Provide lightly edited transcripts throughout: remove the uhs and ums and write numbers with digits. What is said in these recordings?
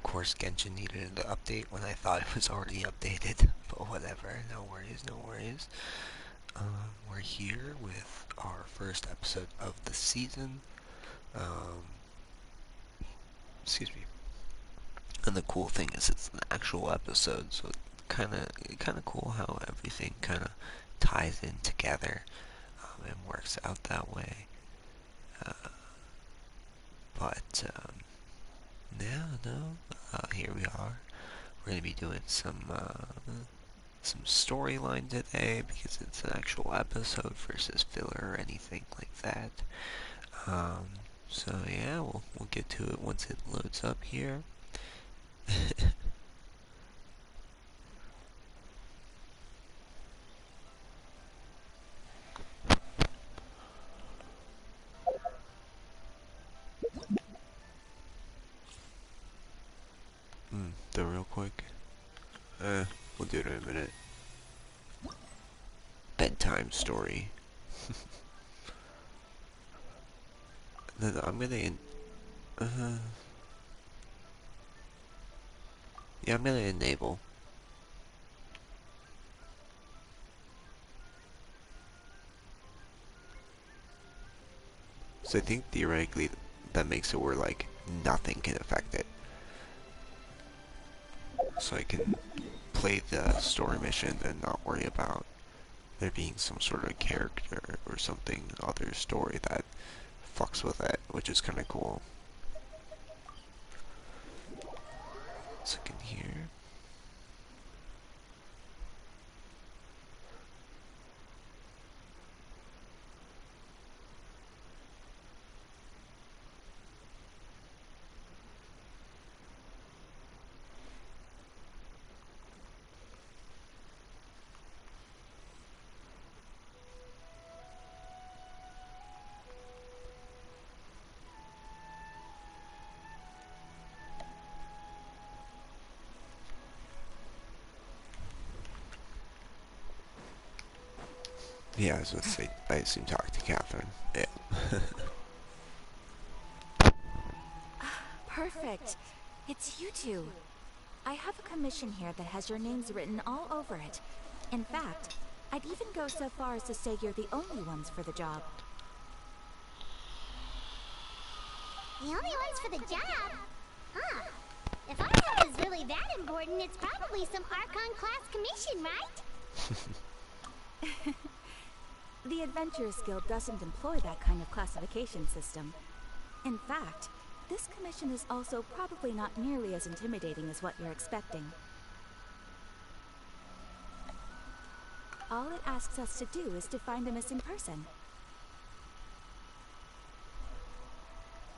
course, Genshin needed an update when I thought it was already updated, but whatever, no worries, no worries. We're here with our first episode of the season. Um, excuse me. And the cool thing is, it's an actual episode, so kind of cool how everything kind of ties in together and works out that way. Uh, but yeah, no. Here we are. We're gonna be doing some storyline today because it's an actual episode versus filler or anything like that. Um, so yeah, we'll get to it once it loads up here. The real quick. We'll do it in a minute. Bedtime story. Then I'm gonna. Yeah, I'm gonna enable. So I think theoretically that makes it where like nothing can affect it. So I can play the story mission and not worry about there being some sort of character or something other story that fucks with it, which is kind of cool. Second here. Yeah, I was about to say, I assume talk to Catherine. Yeah. Perfect. It's you two. I have a commission here that has your names written all over it. In fact, I'd even go so far as to say you're the only ones for the job. The only ones for the job? Huh. If our job is really that important, it's probably some Archon class commission, right? The Adventurers Guild doesn't employ that kind of classification system. In fact, this commission is also probably not nearly as intimidating as what you're expecting. All it asks us to do is to find a missing person.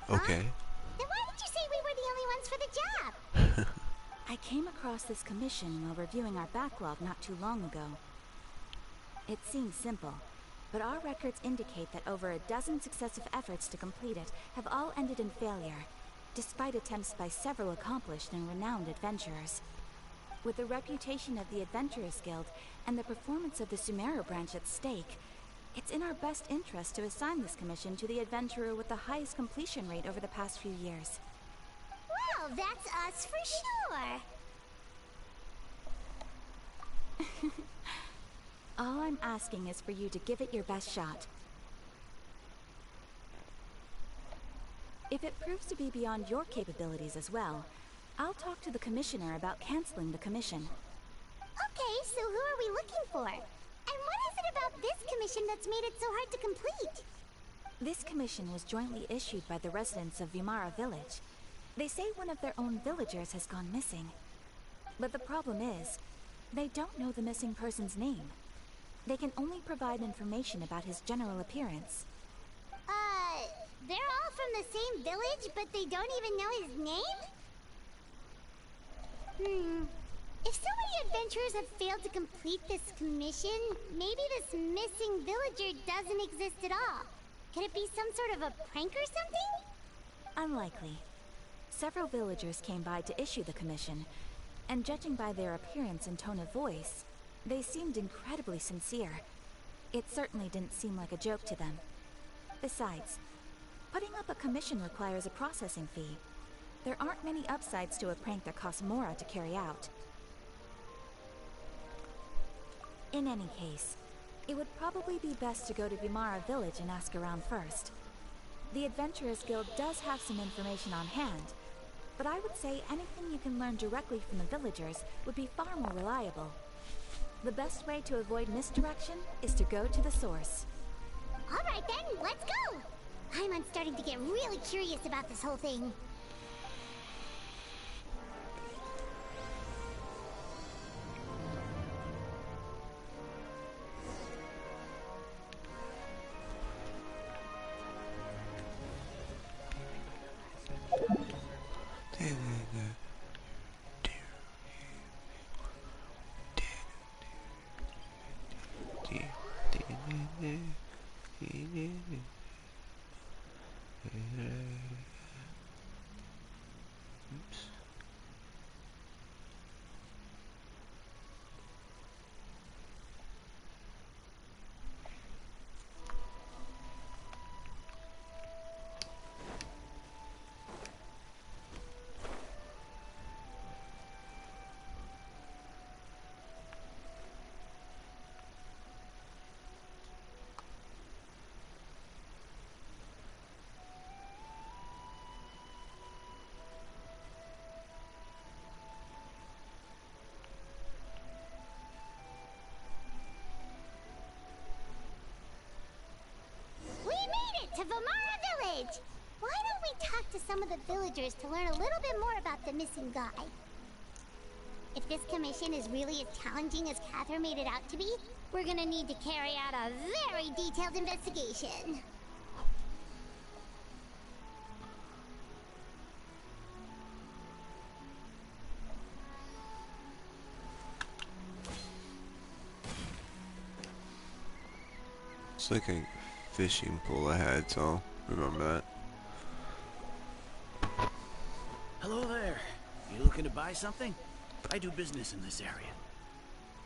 Okay. Then why did you say we were the only ones for the job? I came across this commission while reviewing our backlog not too long ago. It seems simple, but our records indicate that over a dozen successive efforts to complete it have all ended in failure, despite attempts by several accomplished and renowned adventurers. With the reputation of the Adventurers Guild and the performance of the Sumeru branch at stake, it's in our best interest to assign this commission to the adventurer with the highest completion rate over the past few years. Well, that's us for sure. All I'm asking is for you to give it your best shot. If it proves to be beyond your capabilities as well, I'll talk to the commissioner about canceling the commission. Okay, so who are we looking for? And what is it about this commission that's made it so hard to complete? This commission was jointly issued by the residents of Vimara Village. They say one of their own villagers has gone missing. But the problem is, they don't know the missing person's name. They can only provide information about his general appearance. They're all from the same village, but they don't even know his name? If so many adventurers have failed to complete this commission, maybe this missing villager doesn't exist at all. Could it be some sort of a prank or something? Unlikely. Several villagers came by to issue the commission, and judging by their appearance and tone of voice, they seemed incredibly sincere. It certainly didn't seem like a joke to them. Besides, putting up a commission requires a processing fee. There aren't many upsides to a prank that costs Mora to carry out. In any case, it would probably be best to go to Vimara Village and ask around first. The Adventurers Guild does have some information on hand, but I would say anything you can learn directly from the villagers would be far more reliable. The best way to avoid misdirection is to go to the source. Alright then, let's go! I'm starting to get really curious about this whole thing. Oops. We made it to Vimara Village! Why don't we talk to some of the villagers to learn a little bit more about the missing guy? If this commission is really as challenging as Catherine made it out to be, we're gonna need to carry out a very detailed investigation. It's like a fishing pole ahead, so remember that. Hello there. You looking to buy something? I do business in this area.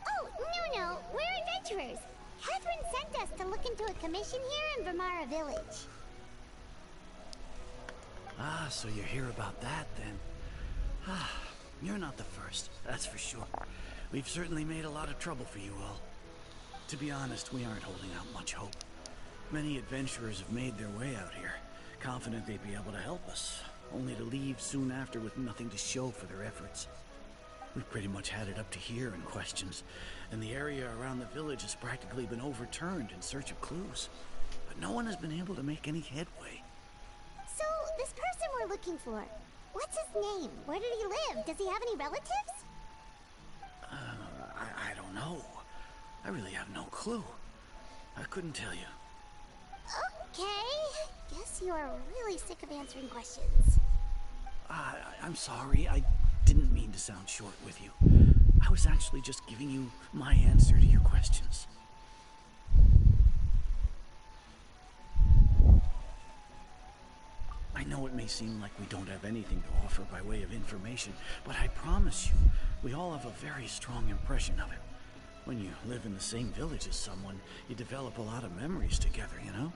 Oh, no, we're adventurers. Catherine sent us to look into a commission here in Vimara Village. Ah, so you're here about that then. Ah, you're not the first, that's for sure. We've certainly made a lot of trouble for you all. To be honest, we aren't holding out much hope. Many adventurers have made their way out here, confident they'd be able to help us, only to leave soon after with nothing to show for their efforts. We've pretty much had it up to here in questions, and the area around the village has practically been overturned in search of clues. But no one has been able to make any headway. So, this person we're looking for, what's his name? Where did he live? Does he have any relatives? I don't know. I really have no clue. I couldn't tell you. Okay, guess you are really sick of answering questions. I'm sorry. I didn't mean to sound short with you. I was actually just giving you my answer to your questions. I know it may seem like we don't have anything to offer by way of information, but I promise you, we all have a very strong impression of it. When you live in the same village as someone, you develop a lot of memories together, you know?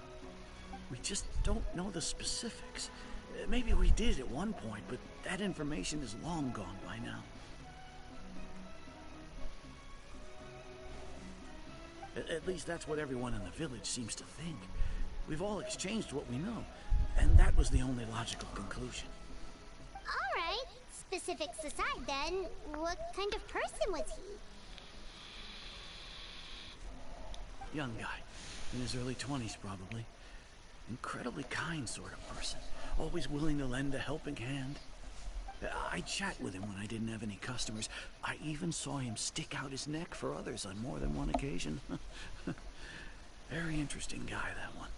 We just don't know the specifics. Maybe we did at one point, but that information is long gone by now. At least that's what everyone in the village seems to think. We've all exchanged what we know, and that was the only logical conclusion. Alright, specifics aside then, what kind of person was he? Young guy, in his early 20s probably. Incredibly kind sort of person, always willing to lend a helping hand. I'd chat with him when I didn't have any customers. I even saw him stick out his neck for others on more than one occasion. Very interesting guy, that one.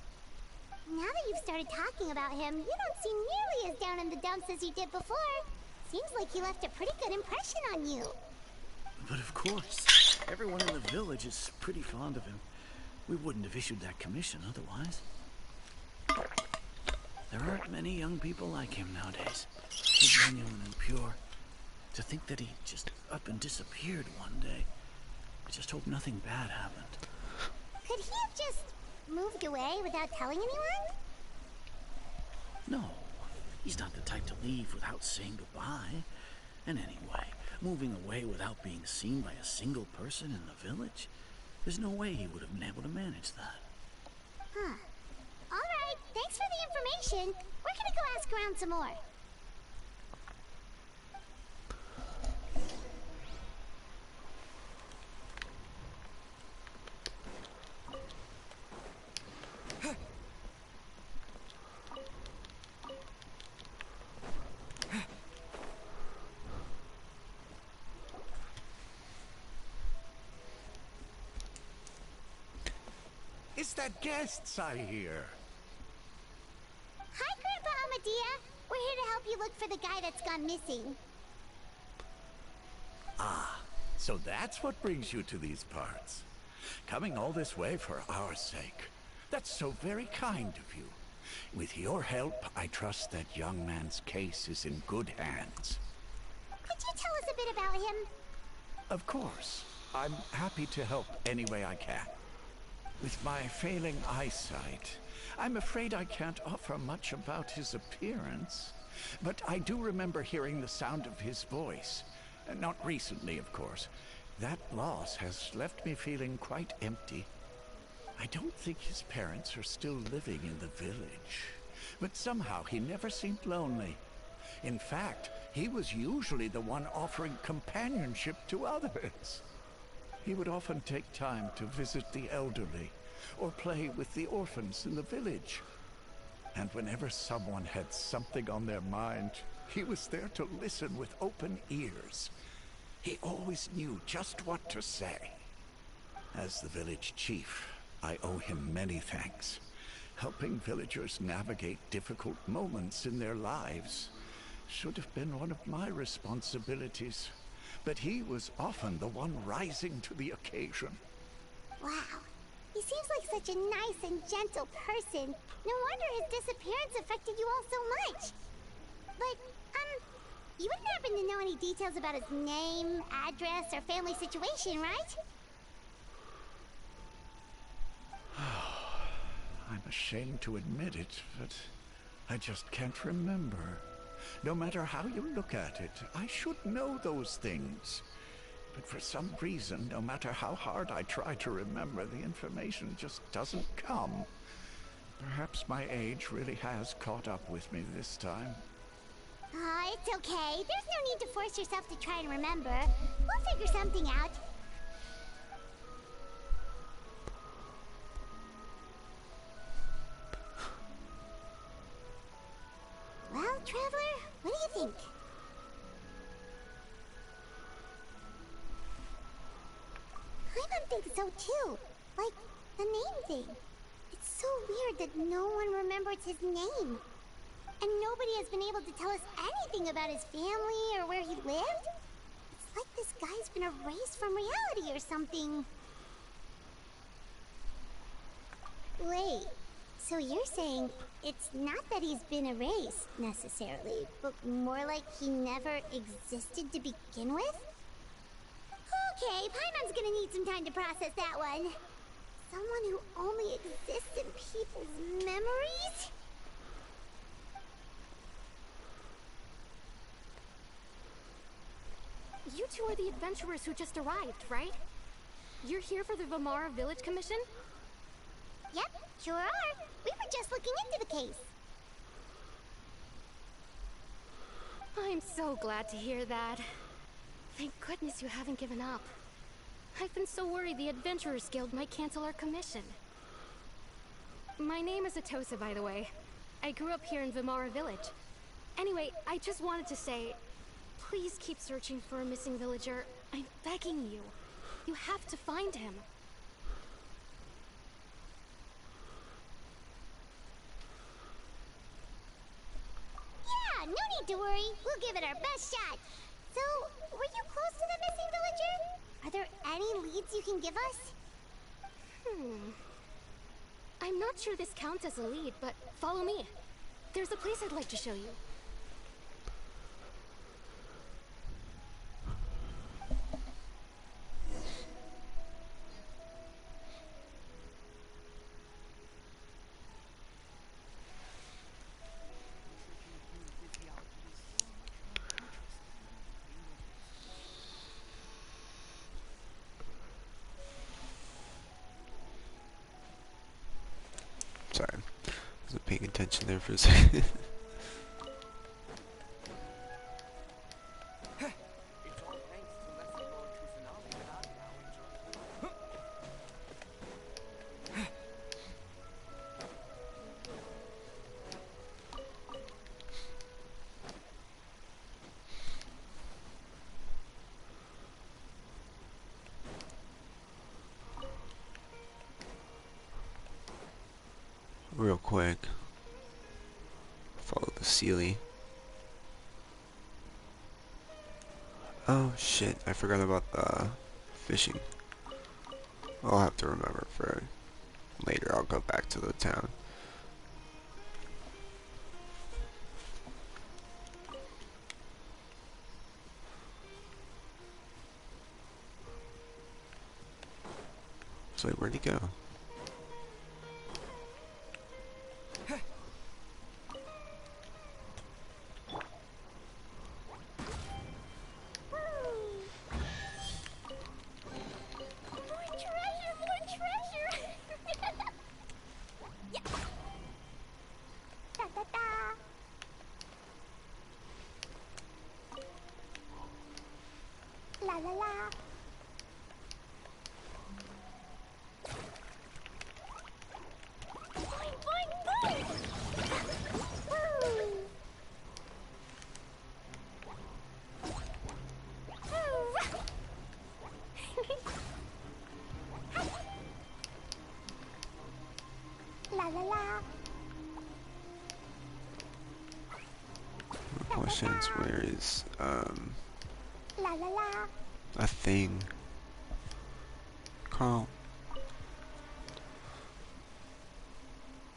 Now that you've started talking about him, you don't seem nearly as down in the dumps as you did before. Seems like he left a pretty good impression on you. But of course, everyone in the village is pretty fond of him. We wouldn't have issued that commission otherwise. There aren't many young people like him nowadays. So genuine and pure. To think that he just up and disappeared one day. I just hope nothing bad happened. Could he have just moved away without telling anyone? No. He's not the type to leave without saying goodbye. And anyway, moving away without being seen by a single person in the village, there's no way he would have been able to manage that. Huh. Alright, thanks for the information. We're gonna go ask around some more. It's that guests I hear. Hi, Grandpa Amadea. We're here to help you look for the guy that's gone missing. So that's what brings you to these parts. Coming all this way for our sake. That's so very kind of you. With your help, I trust that young man's case is in good hands. Could you tell us a bit about him? Of course. I'm happy to help any way I can. With my failing eyesight, I'm afraid I can't offer much about his appearance. But I do remember hearing the sound of his voice. Not recently, of course. That loss has left me feeling quite empty. I don't think his parents are still living in the village. But somehow he never seemed lonely. In fact, he was usually the one offering companionship to others. He would often take time to visit the elderly or play with the orphans in the village. And whenever someone had something on their mind, he was there to listen with open ears. He always knew just what to say. As the village chief, I owe him many thanks. Helping villagers navigate difficult moments in their lives should have been one of my responsibilities. But he was often the one rising to the occasion. Wow. He seems like such a nice and gentle person. No wonder his disappearance affected you all so much. But, you wouldn't happen to know any details about his name, address, or family situation, right? I'm ashamed to admit it, but I just can't remember. No matter how you look at it, I should know those things. But for some reason, no matter how hard I try to remember, the information just doesn't come. Perhaps my age really has caught up with me this time. It's okay. There's no need to force yourself to try and remember. We'll figure something out. Well, Traveler, what do you think? I don't think so too. Like, the name thing. It's so weird that no one remembers his name. And nobody has been able to tell us anything about his family or where he lived. It's like this guy's been erased from reality or something. Wait, so you're saying it's not that he's been erased, necessarily, but more like he never existed to begin with? Okay, Paimon's gonna need some time to process that one. Someone who only exists in people's memories? You two are the adventurers who just arrived, right? You're here for the Vamara Village Commission? Yep, sure are. We were just looking into the case. I'm so glad to hear that. Thank goodness you haven't given up. I've been so worried the Adventurers Guild might cancel our commission. My name is Atosa, by the way. I grew up here in Vamara Village. Anyway, I just wanted to say, please keep searching for a missing villager. I'm begging you. You have to find him. Yeah, no need to worry. We'll give it our best shot. So, were you close to the missing villager? Are there any leads you can give us? I'm not sure this counts as a lead, but follow me. There's a place I'd like to show you. attention there for a second. Real quick. Follow the Sealy. Oh shit, I forgot about the fishing. I'll have to remember for later. I'll go back to the town. So where'd he go? La la la. Boing, boing, boing. Woo. La la la. The question is, where is La la la. a thing? Carl,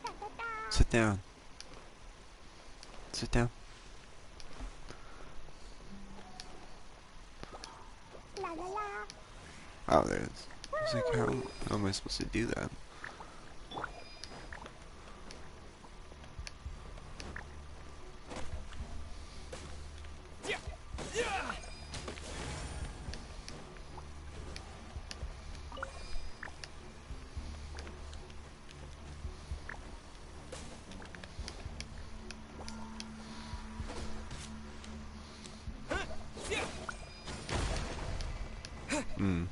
Da da da. sit down. Sit down. La la la. Oh, there it is. I was like, how am I supposed to do that? Hmm.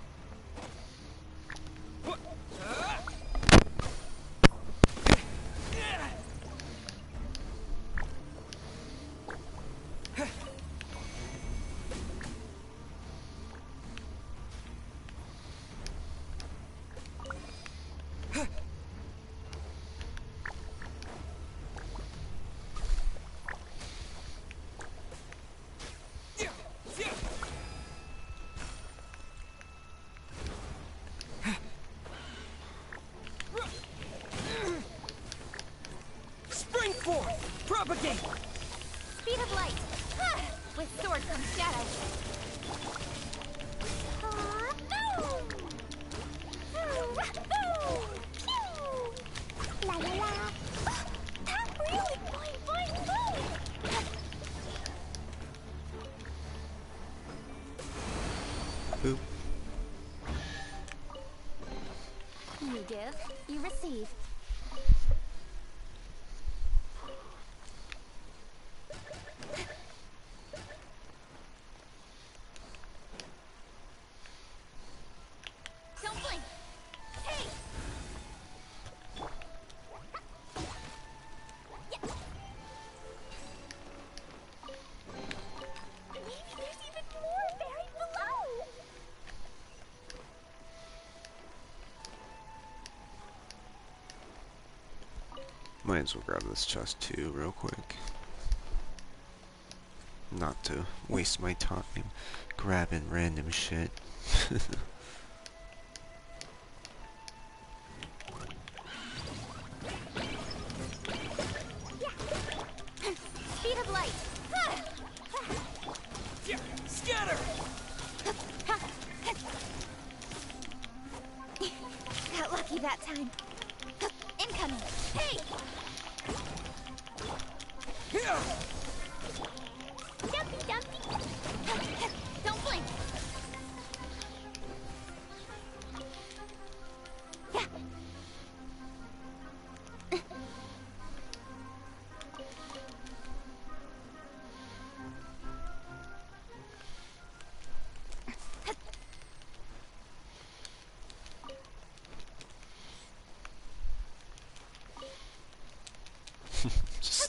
Spring forth! Propagate! Speed of light. With sword comes shadow. La la la. That really boing boing boing. Boop. You give, you receive. Don't blink. Hey! Maybe there's even more buried below. Might as well grab this chest too, real quick. Not to waste my time grabbing random shit. Speed of light. Scatter! Got lucky that time. Incoming. Hey! Dumpy dumpy. Don't blink.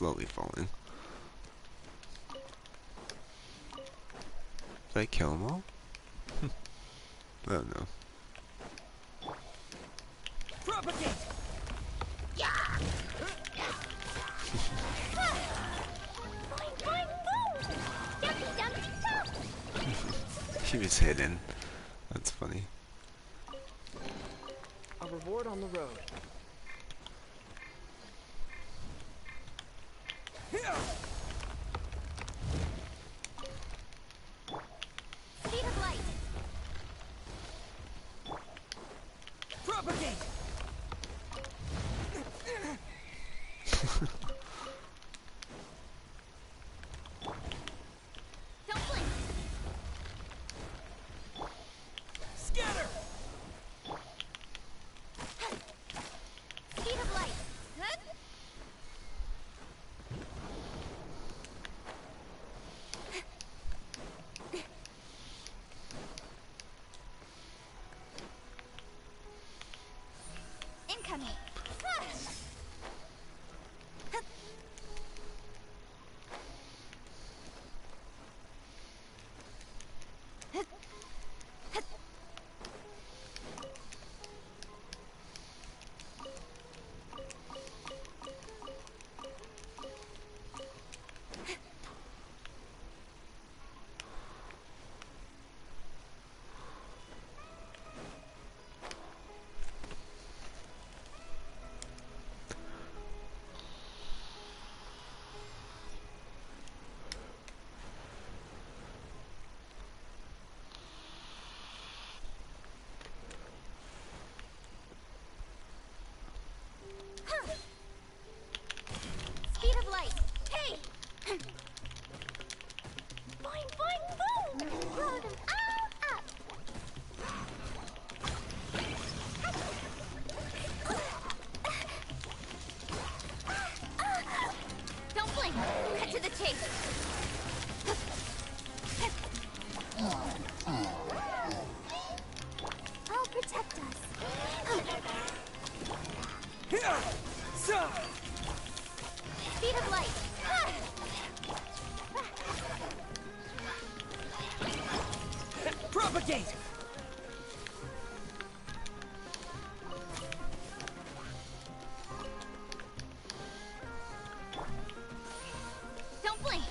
slowly falling. Did I kill them all? Oh no. Propagate! Boing, boing, boom! Dumpty, dumpty, dump! He was hidden. That's funny. A reward on the road. Here! Speed of light! Propagate! Don't blink! Scatter! Speed of light! Incoming! Speed of light! Hey! Boing, boing, boom! Blow them all up! Don't blink! Cut to the chase! I'll protect us. Here! So! Speed of light! Propagate! Don't blink!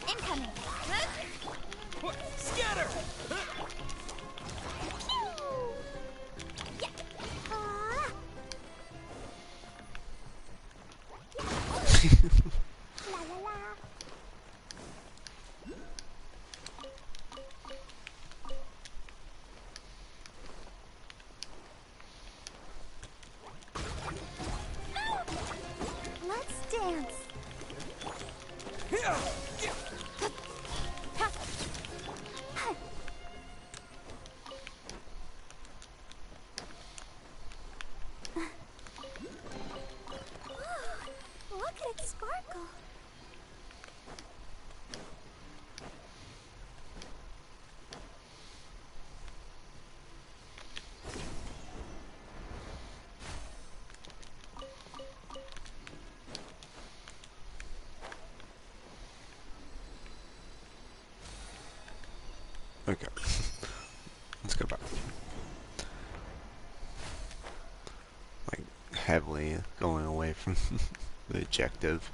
Incoming! Scatter! Yeah. La la la. Let's dance. Here! Look at it sparkle. Okay. Let's go back. Like, heavily going away from the objective.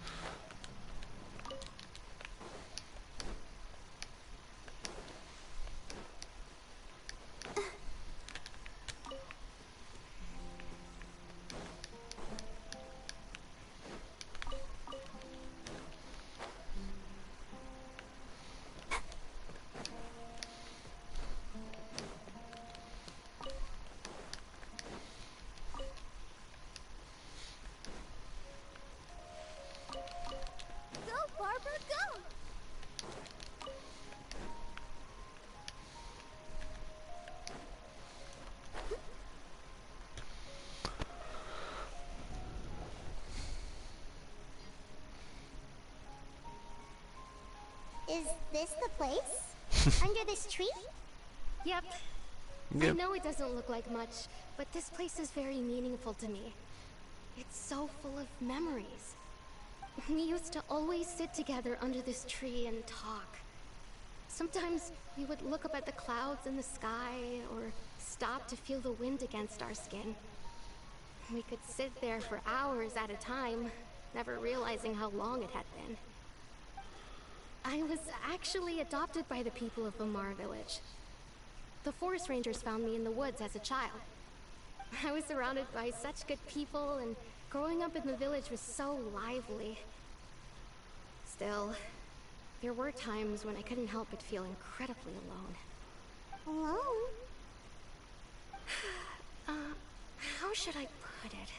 Is this the place? Under this tree? Yep. I Yep. know it doesn't look like much, but this place is very meaningful to me. It's so full of memories. We used to always sit together under this tree and talk. Sometimes we would look up at the clouds in the sky or stop to feel the wind against our skin. We could sit there for hours at a time, never realizing how long it had been. I was actually adopted by the people of Vamar Village. The forest rangers found me in the woods as a child. I was surrounded by such good people, and growing up in the village was so lively. Still, there were times when I couldn't help but feel incredibly alone. Alone? How should I put it?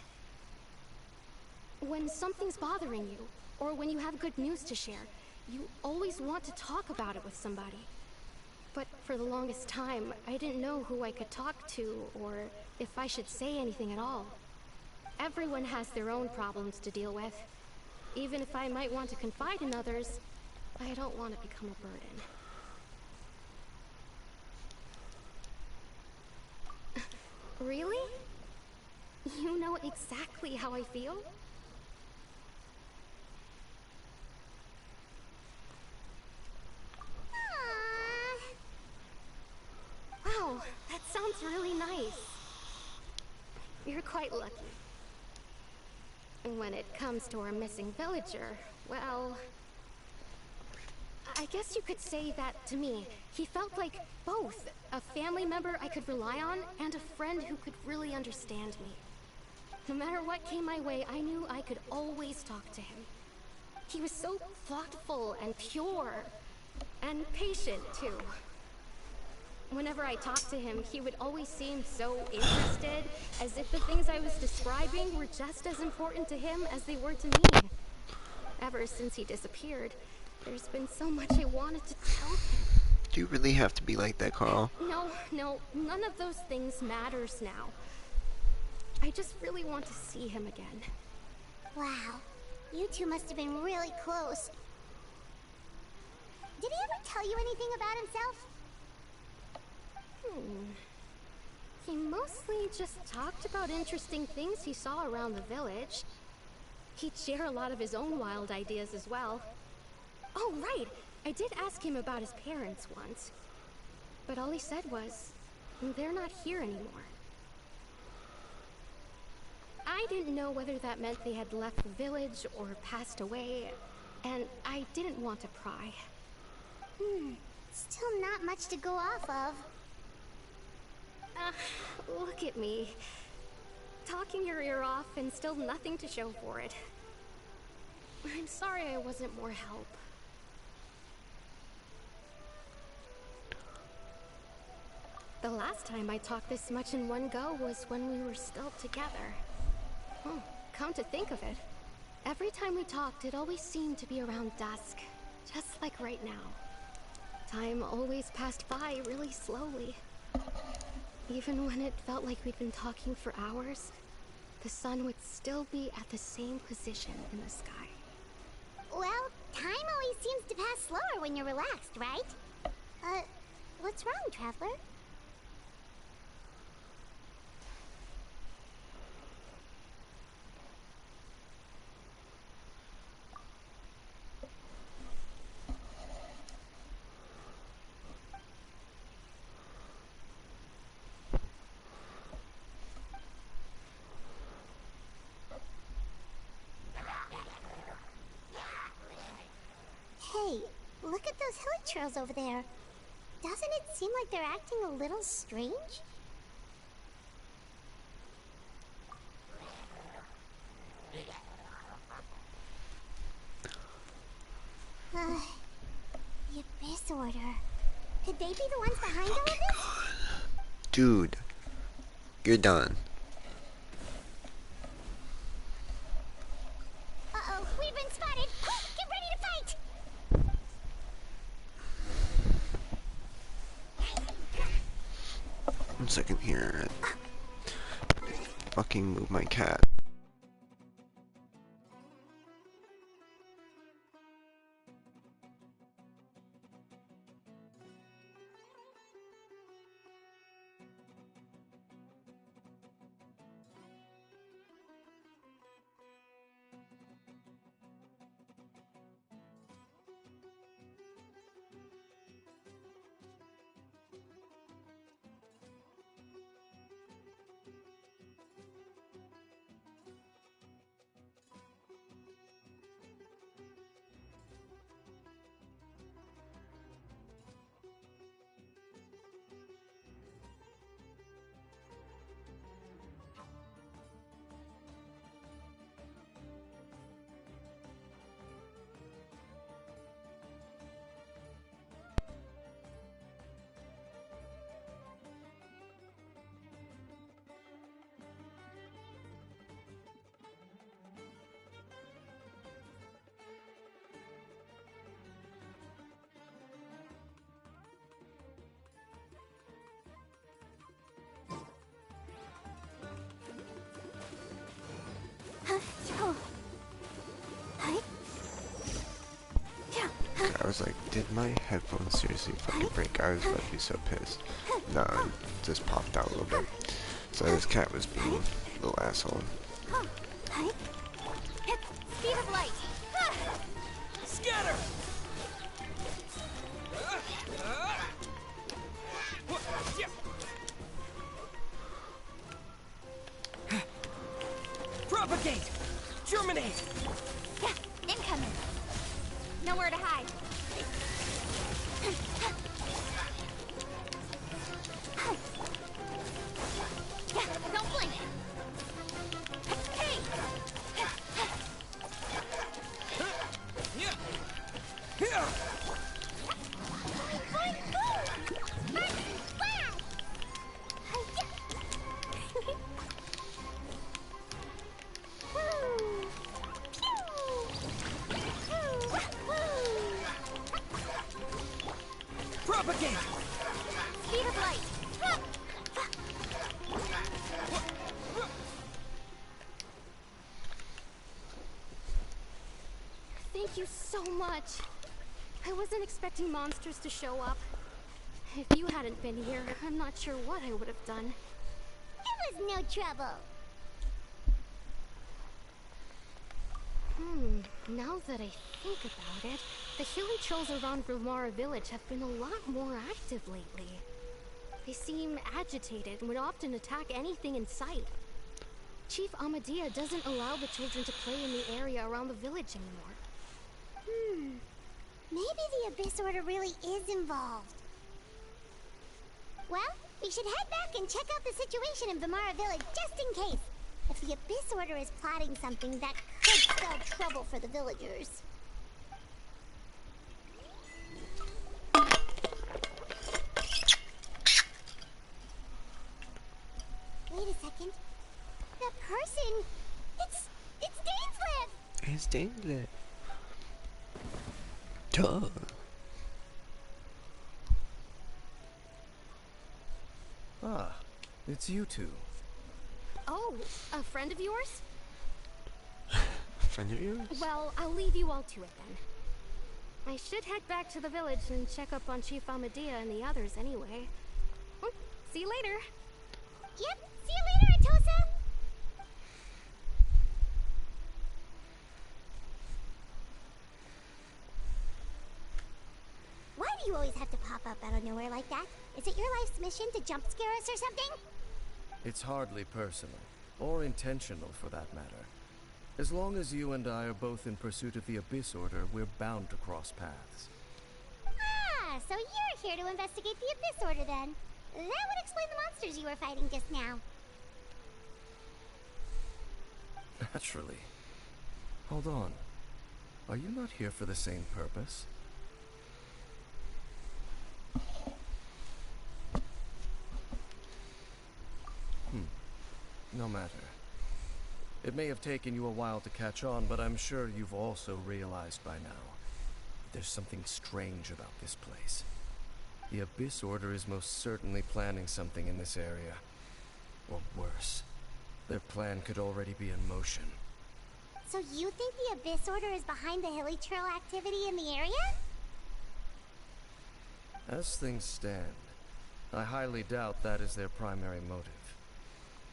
When something's bothering you, or when you have good news to share, you always want to talk about it with somebody. But for the longest time, I didn't know who I could talk to, or if I should say anything at all. Everyone has their own problems to deal with. Even if I might want to confide in others, I don't want to become a burden. Really? You know exactly how I feel? Wow, that sounds really nice. You're quite lucky. When it comes to our missing villager, well, I guess you could say that to me. He felt like both a family member I could rely on and a friend who could really understand me. No matter what came my way, I knew I could always talk to him. He was so thoughtful and pure, and patient too. Whenever I talked to him, he would always seem so interested, as if the things I was describing were just as important to him as they were to me. Ever since he disappeared, there's been so much I wanted to tell him. Do you really have to be like that, Carl? No, none of those things matters now. I just really want to see him again. Wow. You two must have been really close. Did he ever tell you anything about himself? He mostly just talked about interesting things he saw around the village. He'd share a lot of his own wild ideas as well. Oh, right! I did ask him about his parents once. But all he said was, they're not here anymore. I didn't know whether that meant they had left the village or passed away, and I didn't want to pry. Still not much to go off of. Look at me. Talking your ear off and still nothing to show for it. I'm sorry I wasn't more help. The last time I talked this much in one go was when we were still together. Oh, come to think of it, every time we talked, it always seemed to be around dusk, just like right now. Time always passed by really slowly. Even when it felt like we'd been talking for hours, the sun would still be at the same position in the sky. Well, time always seems to pass slower when you're relaxed, right? What's wrong, Traveler? Hey, look at those hilly trails over there. Doesn't it seem like they're acting a little strange? The Abyss Order. Could they be the ones behind all of this? Dude, you're done. Uh-oh, we've been spotted! Get ready to fight! One second here. Fucking move my cat. I was like, did my headphones seriously fucking break? I was about to be so pissed. No, it just popped out a little bit. So this cat was being a little asshole. Speed of light. Scatter! Propagate! Germinate! Incoming. Nowhere to hide. Don't blink. Hey! Propagate! Speed of light. Thank you so much. I wasn't expecting monsters to show up. If you hadn't been here, I'm not sure what I would have done. It was no trouble. Now that I think about it, the hilly trolls around Rumara village have been a lot more active lately. They seem agitated and would often attack anything in sight. Chief Amadea doesn't allow the children to play in the area around the village anymore. Maybe the Abyss Order really is involved. Well, we should head back and check out the situation in Vimara Village just in case. If the Abyss Order is plotting something that could spell trouble for the villagers. Wait a second. That person... It's Dainsleif! It's dangerous. Duh. Ah, it's you two. Oh, a friend of yours? Friend of yours? Well, I'll leave you all to it then. I should head back to the village and check up on Chief Amadea and the others anyway. See you later. Yep, see you later, Atosa! Why do you always have to pop up out of nowhere like that? Is it your life's mission to jump scare us or something? It's hardly personal, or intentional for that matter. As long as you and I are both in pursuit of the Abyss Order, we're bound to cross paths. Ah, so you're here to investigate the Abyss Order then. That would explain the monsters you were fighting just now. Naturally. Hold on. Are you not here for the same purpose? No matter. It may have taken you a while to catch on, but I'm sure you've also realized by now. There's something strange about this place. The Abyss Order is most certainly planning something in this area. Or worse, their plan could already be in motion. So you think the Abyss Order is behind the hilly trail activity in the area? As things stand, I highly doubt that is their primary motive.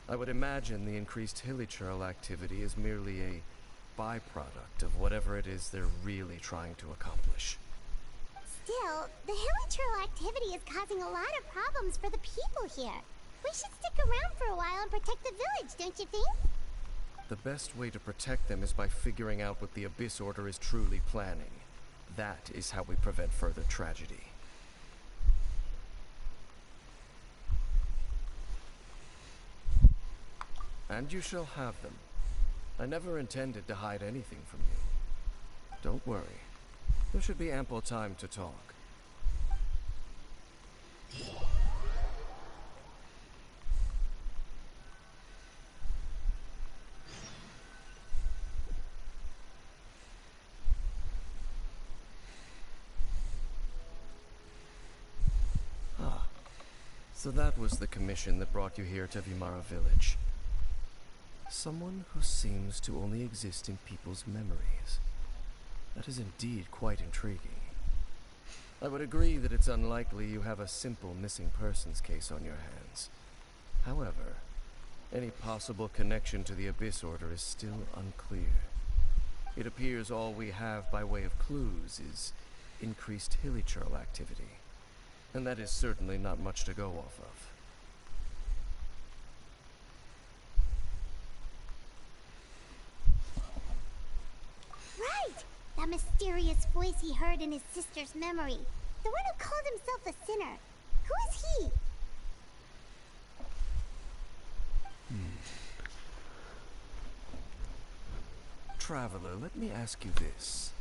I would imagine the increased hilly trail activity is merely a byproduct of whatever it is they're really trying to accomplish. Still, the hilly trail activity is causing a lot of problems for the people here. We should stick around for a while and protect the village, don't you think? The best way to protect them is by figuring out what the Abyss Order is truly planning. That is how we prevent further tragedy. And you shall have them. I never intended to hide anything from you. Don't worry. There should be ample time to talk. So that was the commission that brought you here to Vimara Village. Someone who seems to only exist in people's memories. That is indeed quite intriguing. I would agree that it's unlikely you have a simple missing persons case on your hands. However, any possible connection to the Abyss Order is still unclear. It appears all we have by way of clues is increased hilichurl activity, and that is certainly not much to go off of. Right! That mysterious voice he heard in his sister's memory. The one who called himself a sinner. Who is he? Traveler, let me ask you this.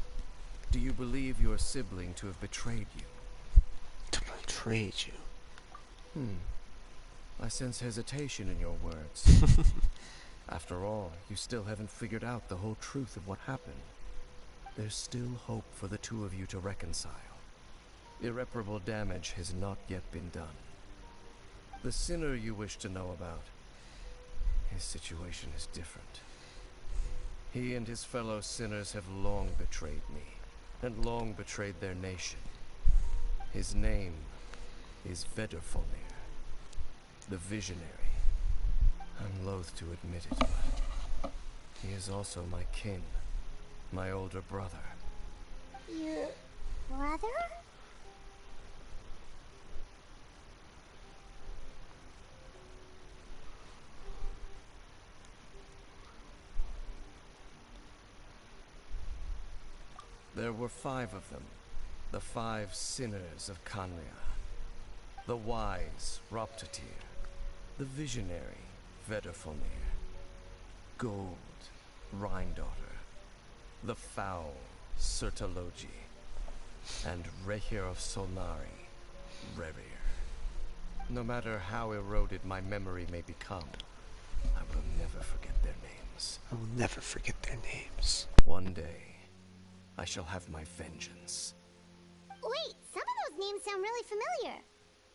Do you believe your sibling to have betrayed you? To betray you. I sense hesitation in your words. After all, you still haven't figured out the whole truth of what happened. There's still hope for the two of you to reconcile. Irreparable damage has not yet been done. The sinner you wish to know about, his situation is different. He and his fellow sinners have long betrayed me, and long betrayed their nation. His name is Vedderfolnir, the Visionary. I'm loath to admit it, but he is also my kin, my older brother. Your brother? There were 5 of them, the 5 sinners of Kanria. The wise, Roptatir. The visionary, Vedderfolnir. Gold, Rhindaughter. The foul, Sertalogi. And Rehir of Solnari, Rerir. No matter how eroded my memory may become, I will never forget their names. I will never forget their names. One day, I shall have my vengeance. Wait, some of those names sound really familiar.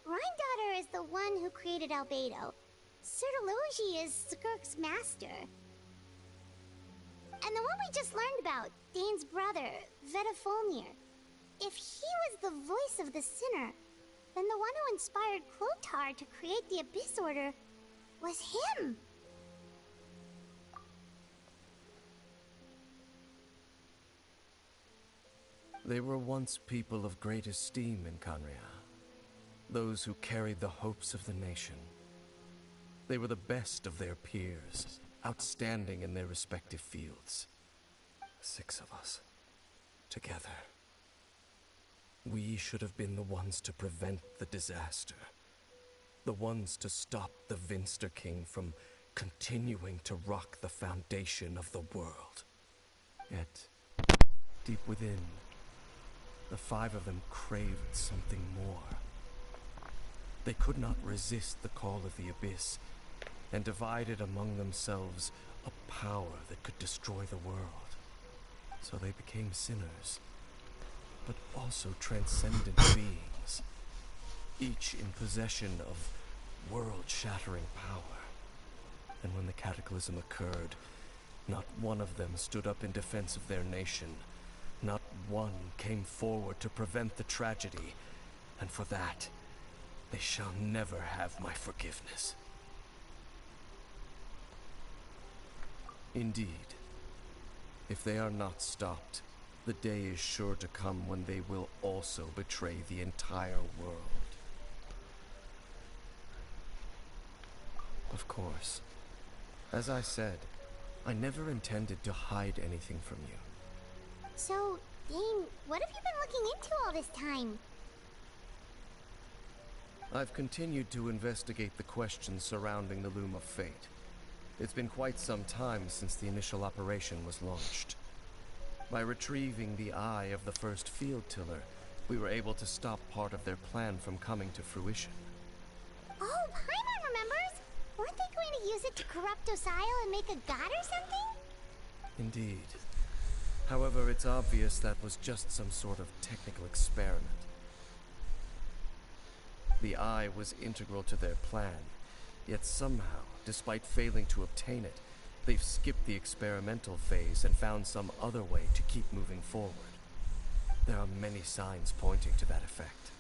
Rhindaughter is the one who created Albedo. Sertalogi is Skirk's master. And the one we just learned about, Dane's brother, Vedderfolnir. If he was the voice of the sinner, then the one who inspired Clotar to create the Abyss Order was him. They were once people of great esteem in Kanria. Those who carried the hopes of the nation. They were the best of their peers, outstanding in their respective fields. 6 of us, together. We should have been the ones to prevent the disaster. The ones to stop the Vinster King from continuing to rock the foundation of the world. Yet, deep within, the 5 of them craved something more. They could not resist the call of the Abyss, and divided among themselves a power that could destroy the world. So they became sinners, but also transcendent beings, each in possession of world-shattering power. And when the cataclysm occurred, not one of them stood up in defense of their nation. Not one came forward to prevent the tragedy, and for that, they shall never have my forgiveness. Indeed, if they are not stopped, the day is sure to come when they will also betray the entire world. Of course, as I said, I never intended to hide anything from you. So, Dane, what have you been looking into all this time? I've continued to investigate the questions surrounding the Loom of Fate. It's been quite some time since the initial operation was launched. By retrieving the eye of the first field tiller, we were able to stop part of their plan from coming to fruition. Oh, Paimon remembers! Weren't they going to use it to corrupt Osial and make a god or something? Indeed. However, it's obvious that was just some sort of technical experiment. The eye was integral to their plan, yet somehow, despite failing to obtain it, they've skipped the experimental phase and found some other way to keep moving forward. There are many signs pointing to that effect.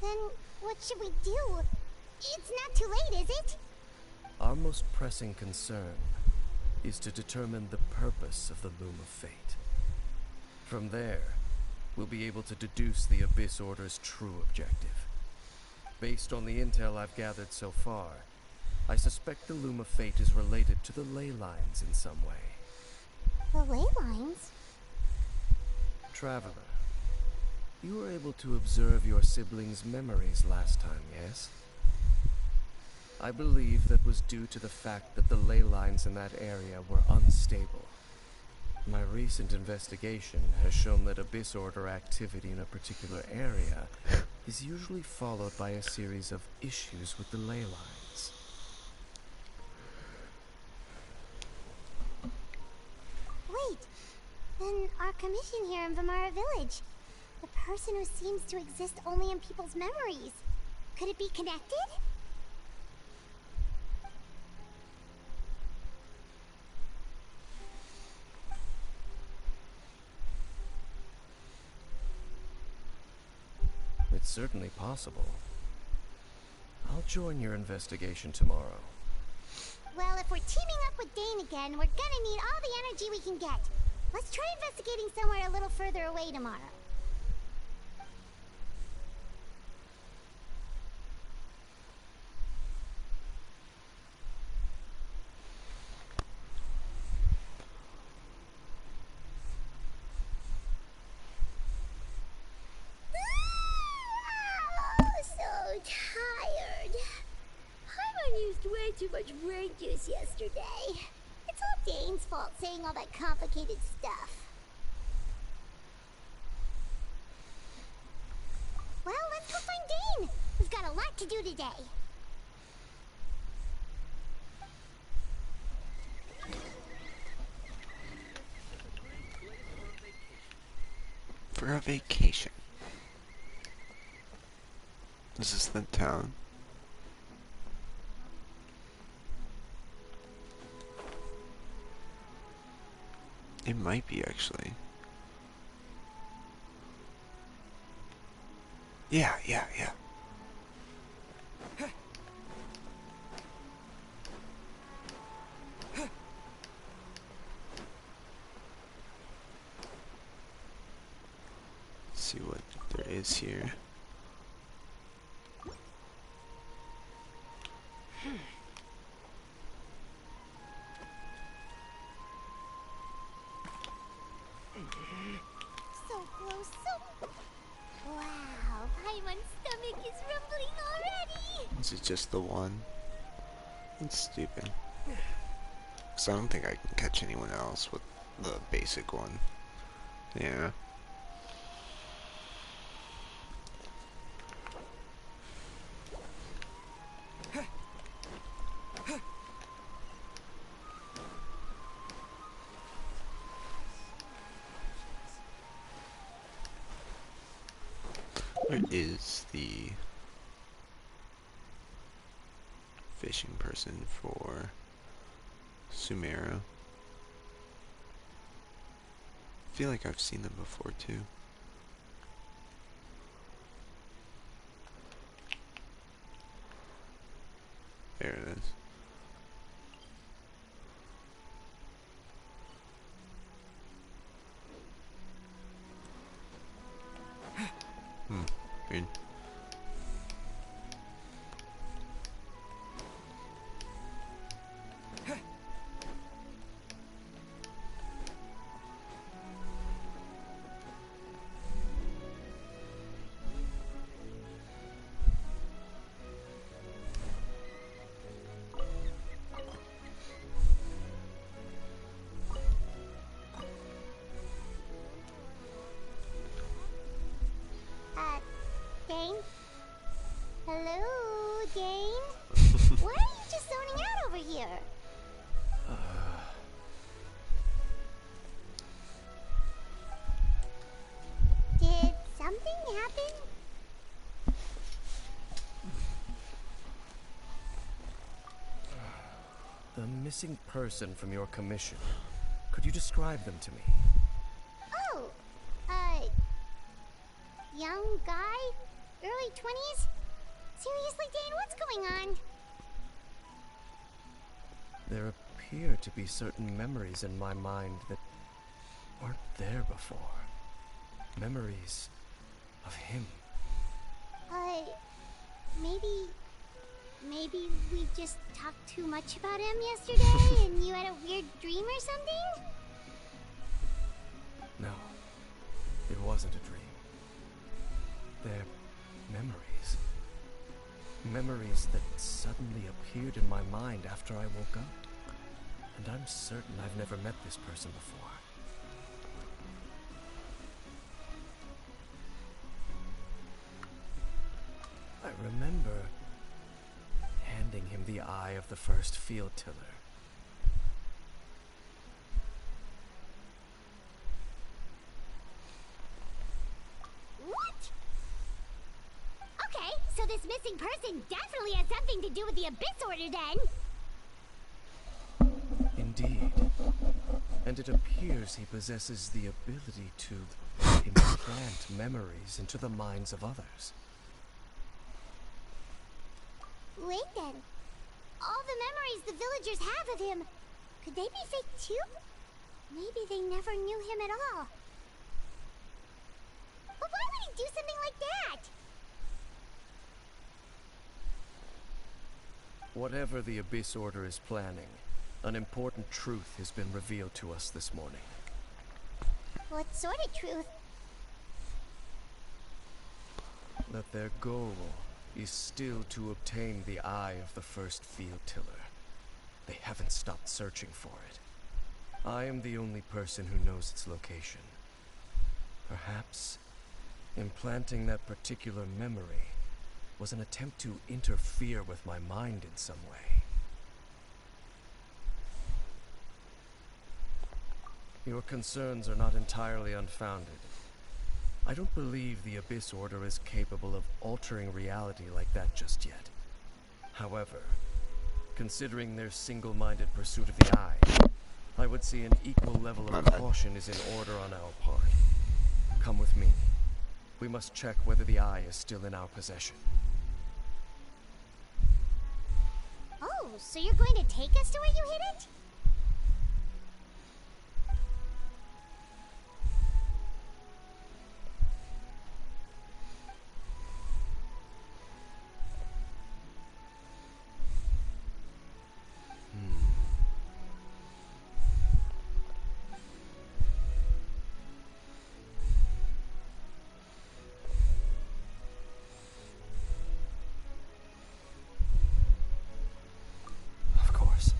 Then what should we do? It's not too late, is it? Our most pressing concern is to determine the purpose of the Loom of Fate. From there, we'll be able to deduce the Abyss Order's true objective. Based on the intel I've gathered so far, I suspect the Loom of Fate is related to the ley lines in some way. The ley lines? Traveler, you were able to observe your siblings' memories last time, yes? I believe that was due to the fact that the ley lines in that area were unstable. My recent investigation has shown that Abyss Order activity in a particular area is usually followed by a series of issues with the ley lines. Wait, then our commission here in Vamara Village, the person who seems to exist only in people's memories, could it be connected? It's certainly possible. I'll join your investigation tomorrow. Well, if we're teaming up with Dane again, we're gonna need all the energy we can get. Let's try investigating somewhere a little further away tomorrow. So tired. Paimon used way too much brain juice yesterday. It's all Dane's fault saying all that complicated stuff. Well, let's go find Dane. We've got a lot to do today. For a vacation. This is the town. It might be, actually. Yeah. Let's see what there is here. So close, so... Wow, Paimon's stomach is rumbling already! This is just the one. That's stupid. Because I don't think I can catch anyone else with the basic one. Yeah. Where is the fishing person for Sumeru? I feel like I've seen them before too. There it is. Weird. Dane? Hello, Dane? Why are you just zoning out over here? Did something happen? The missing person from your commission. Could you describe them to me? Oh, young guy? Early 20s? Seriously, Dane, what's going on? There appear to be certain memories in my mind that weren't there before. Memories of him. Maybe we just talked too much about him yesterday and you had a weird dream or something? No, it wasn't a dream. They're memories. Memories that suddenly appeared in my mind after I woke up. And I'm certain I've never met this person before. I remember handing him the eye of the first field tiller. What? Okay, so this missing person definitely has something to do with the Abyss Order then. Indeed. And it appears he possesses the ability to implant memories into the minds of others. Wait then. All the memories the villagers have of him, could they be fake too? Maybe they never knew him at all. But why would he do something like that? Whatever the Abyss Order is planning, an important truth has been revealed to us this morning. What sort of truth? That their goal is still to obtain the eye of the first field tiller. They haven't stopped searching for it. I am the only person who knows its location. Perhaps implanting that particular memory was an attempt to interfere with my mind in some way. Your concerns are not entirely unfounded. I don't believe the Abyss Order is capable of altering reality like that just yet. However, considering their single-minded pursuit of the eye, I would see an equal level of caution is in order on our part. Come with me. We must check whether the eye is still in our possession. Oh, so you're going to take us to where you hid it? Of course.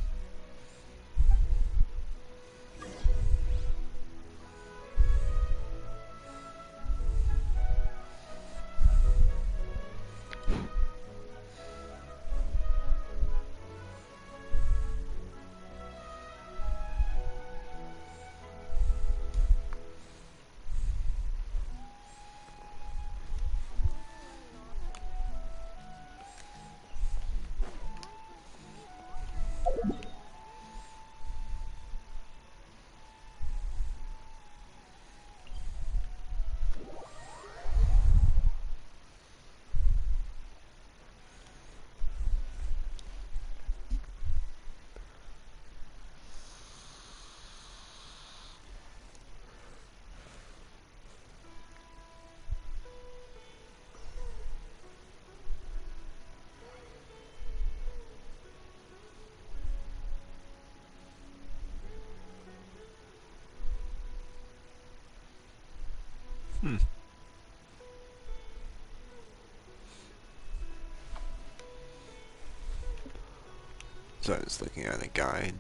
So I was looking at a guide,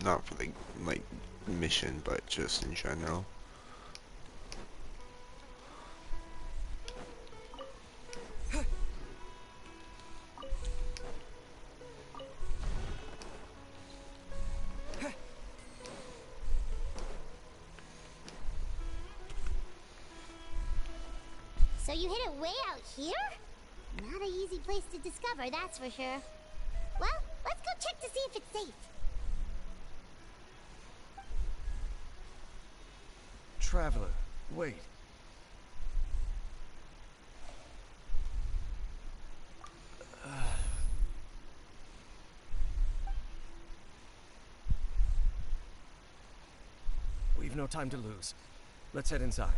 not for the like mission, but just in general. So you hid it way out here? Not an easy place to discover, that's for sure. Well, let's go check to see if it's safe. Traveler, wait. no time to lose. Let's head inside.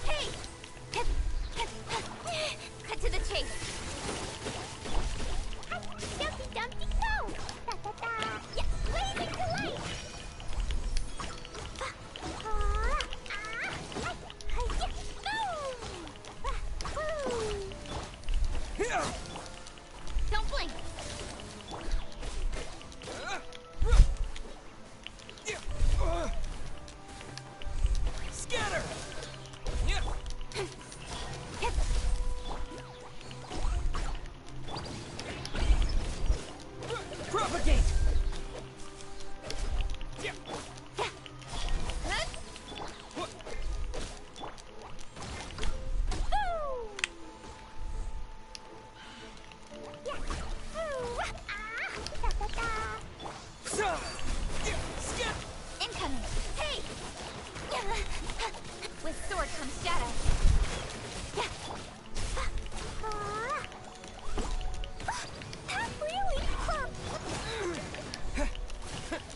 Hey, wait up! Cut to the chase. Dumpty Dumpty go! Da da da! Yeah, blazing to light! Don't blink. Scatter! Propagate! Incoming. Hey! With sword comes shadow. That really hurt!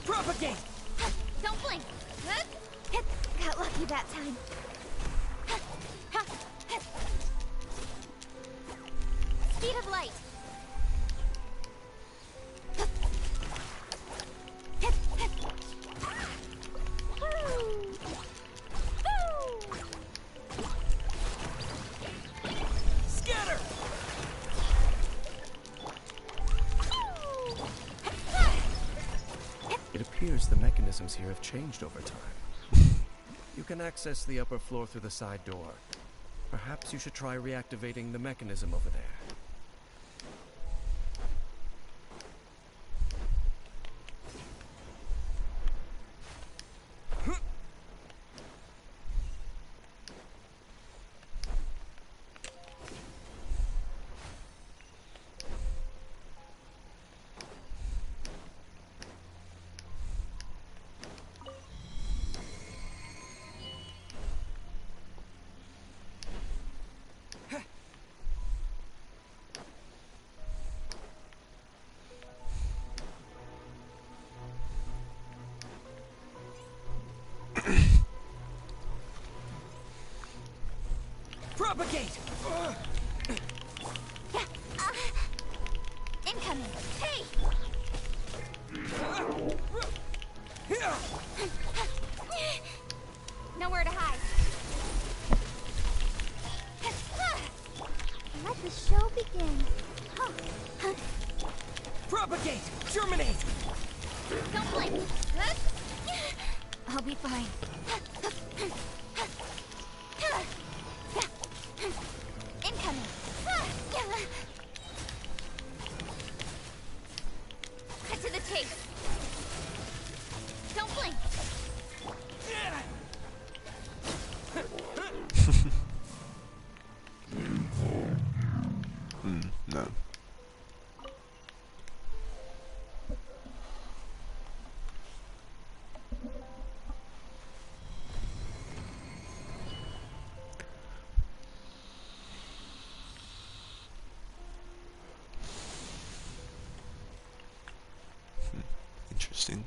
Propagate! Don't blink. Got lucky that time. Speed of light. Scatter! It appears the mechanisms here have changed over time. You can access the upper floor through the side door. Perhaps you should try reactivating the mechanism over there. The show begins. Huh. Propagate! Germinate! Don't blink. I'll be fine. Incoming. Cut to the chase. Don't blink. No. Interesting.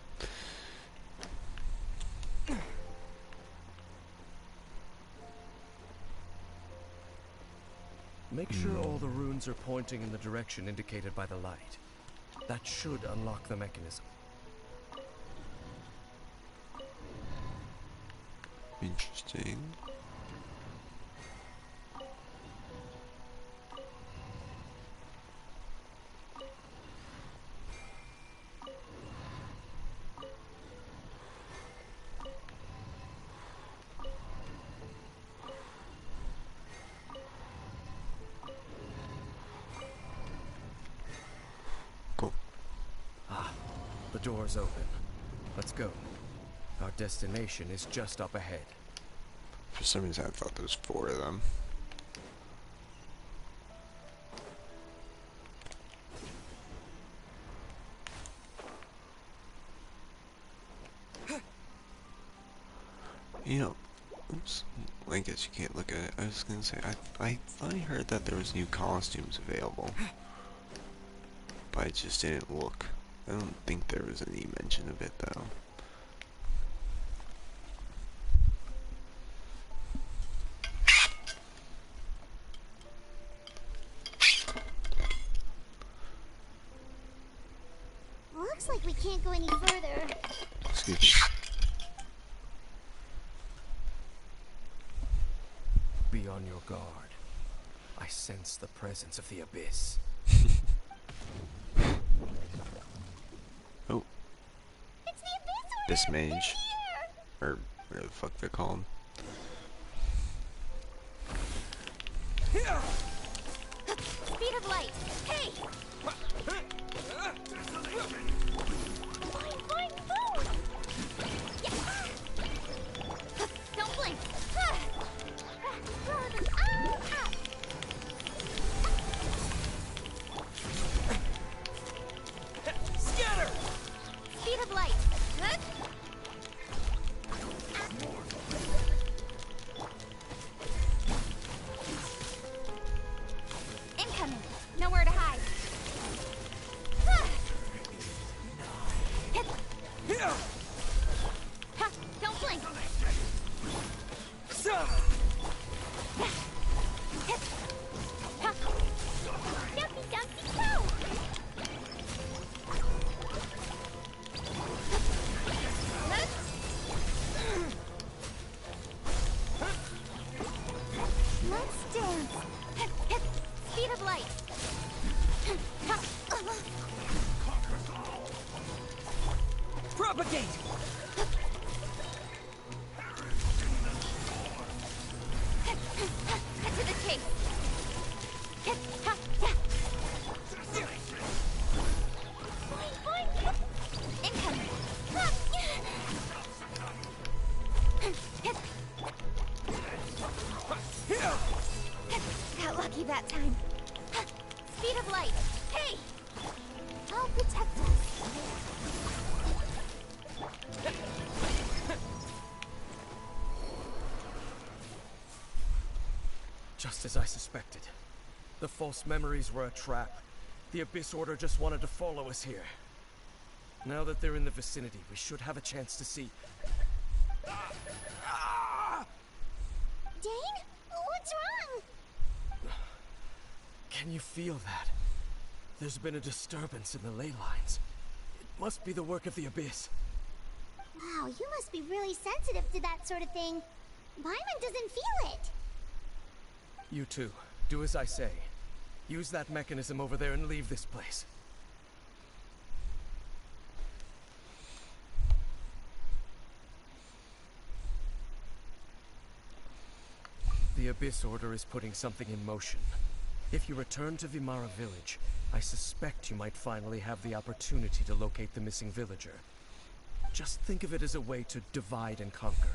Make sure all the runes are pointing in the direction indicated by the light. That should unlock the mechanism. Interesting. Cool. The door's open. Let's go. Our destination is just up ahead. For some reason I thought there was 4 of them. You know, oops, I guess you can't look at it. I was gonna say, I thought I heard that there was new costumes available. But I just didn't look. I don't think there was any mention of it though. Looks like we can't go any further. Excuse me. Be on your guard. I sense the presence of the abyss. Oh. It's the abyss order! This mage. They're here! Or whatever the fuck they're called. Speed of light. Hey! Fine, fine, food! Don't blink. Scatter! Speed of light. Incoming. Nowhere to hide. Ha, don't blink. Dumpy, dumpy, go! Let's dance. Speed of light. Propagate! Cut to the chase. Incoming. Got lucky that time. Speed of light. Hey! I'll protect us. Just as I suspected. The false memories were a trap. The Abyss Order just wanted to follow us here. Now that they're in the vicinity, we should have a chance to see. Dane? What's wrong? Can you feel that? There's been a disturbance in the ley lines. It must be the work of the Abyss. Wow, you must be really sensitive to that sort of thing. Paimon doesn't feel it. You too. Do as I say. Use that mechanism over there and leave this place. The Abyss Order is putting something in motion. If you return to Vimara Village, I suspect you might finally have the opportunity to locate the missing villager. Just think of it as a way to divide and conquer.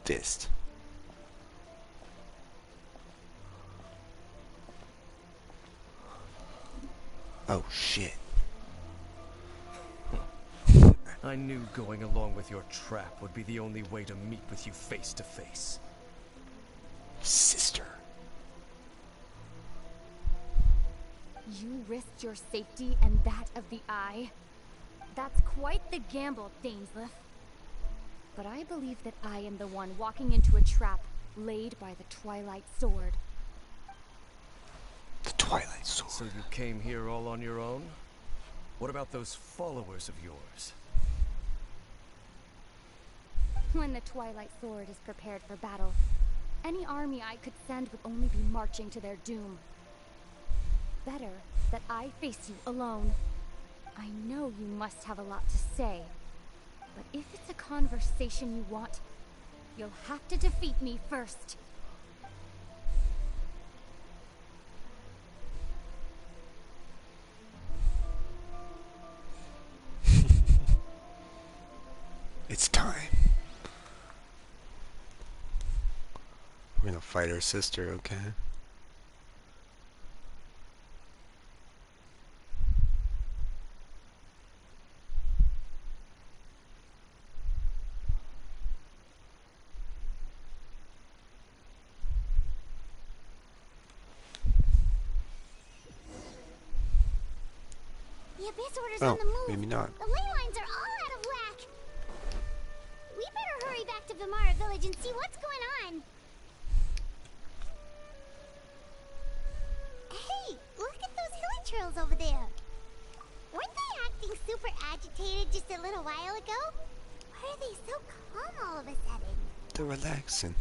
Fist. Oh shit. I knew going along with your trap would be the only way to meet with you face to face. Sister. You risked your safety and that of the Eye? That's quite the gamble, Dainsleif. But I believe that I am the one walking into a trap laid by the Twilight Sword. The Twilight Sword. So you came here all on your own? What about those followers of yours? When the Twilight Sword is prepared for battle, any army I could send would only be marching to their doom. Better that I face you alone. I know you must have a lot to say, but if it's a conversation you want, you'll have to defeat me first. It's time. We're gonna fight our sister, okay? The Abyss Order's Oh, on the move. maybe not. The ley lines are all out of whack. We better hurry back to Vimara Village and see what's going on. Hey, look at those hilly trails over there. Weren't they acting super agitated just a little while ago? Why are they so calm all of a sudden? They're relaxing.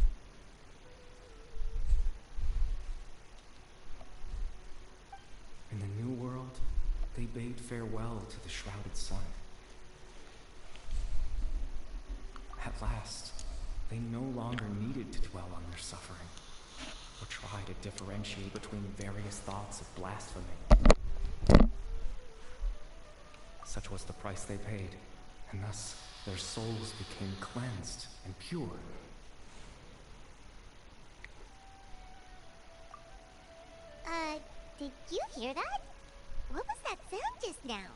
In the new world, they bade farewell to the shrouded sun. At last, they no longer needed to dwell on their suffering, or try to differentiate between various thoughts of blasphemy. Such was the price they paid, and thus their souls became cleansed and pure. Did you hear that? What was that sound just now?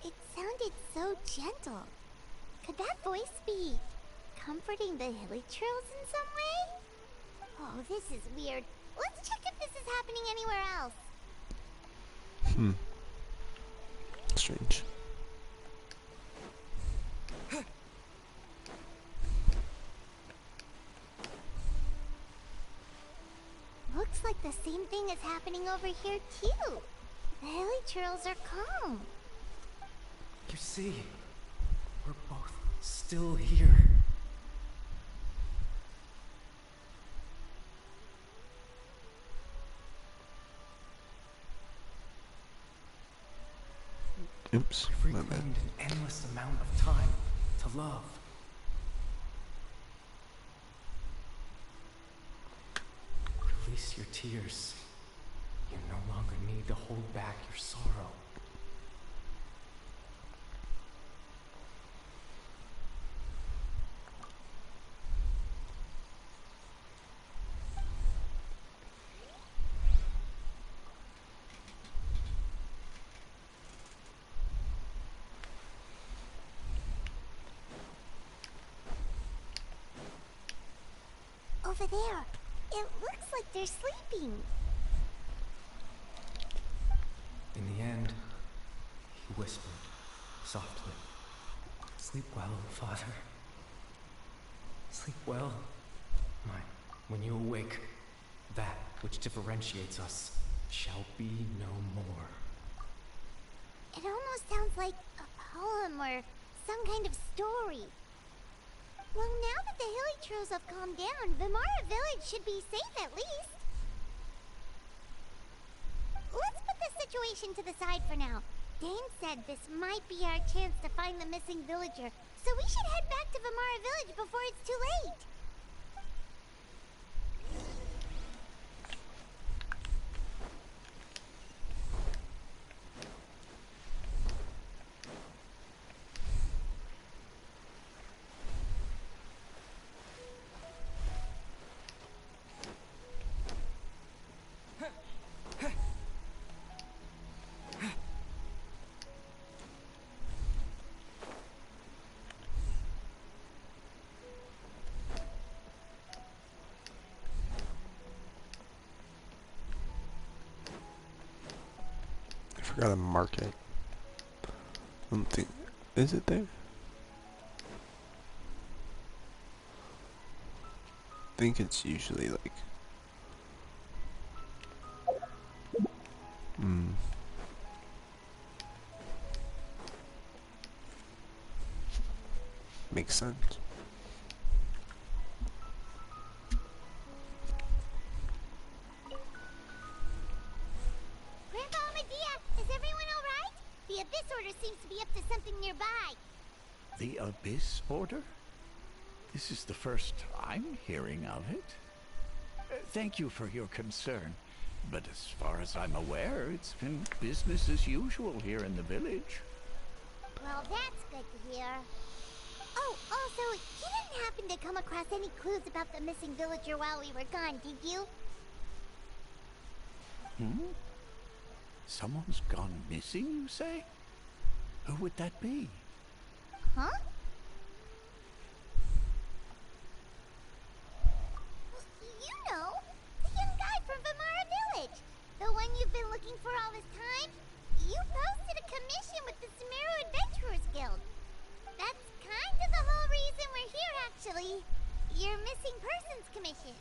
It sounded so gentle. Could that voice be comforting the hilly trails in some way? Oh, this is weird. Let's check if this is happening anywhere else. Strange. Looks like the same thing is happening over here too. The hilly trails are calm. You see, we're both still here. Oops, We've my bad. reclaimed an endless endless amount of time to love. Release your tears. You no longer need to hold back your sorrow. Over there. It looks like they're sleeping. In the end, he whispered softly, "Sleep well, Father. Sleep well. When you awake, that which differentiates us shall be no more." It almost sounds like a poem or some kind of story. Well, now that the Hilly have calmed down, Vimara Village should be safe at least. Let's put the situation to the side for now. Dane said this might be our chance to find the missing villager, so we should head back to Vimara Village before it's too late. I forgot to mark it. I don't think. Is it there? I think it's usually like. Makes sense. Grandpa Amadea, is everyone alright? The Abyss Order seems to be up to something nearby. The Abyss Order? This is the first I'm hearing of it. Thank you for your concern, but as far as I'm aware, it's been business as usual here in the village. Well, that's good to hear. Oh, also, you didn't happen to come across any clues about the missing villager while we were gone, did you? Someone's gone missing, you say? Who would that be? Huh? You know, the young guy from Vimara Village. The one you've been looking for all this time. You posted a commission with the Sumeru Adventurers Guild. That's kind of the whole reason we're here, actually. Your missing persons commission.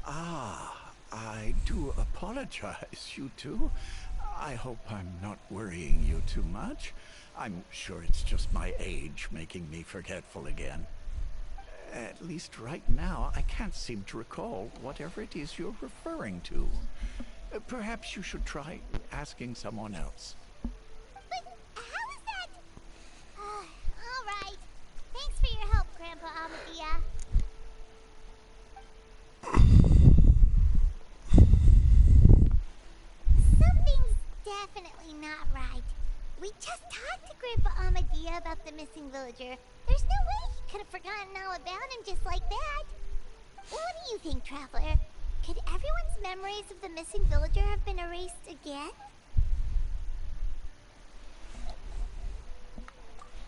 Ah, I do apologize, you two. I hope I'm not worrying you too much. I'm sure it's just my age making me forgetful again. At least right now, I can't seem to recall whatever it is you're referring to. Perhaps you should try asking someone else. But how is that? All right. Thanks for your help, Grandpa Amadea. Something's definitely not right. We just talked to Grandpa Amadea about the missing villager. There's no way he could have forgotten all about him just like that. What do you think, Traveler? Could everyone's memories of the missing villager have been erased again?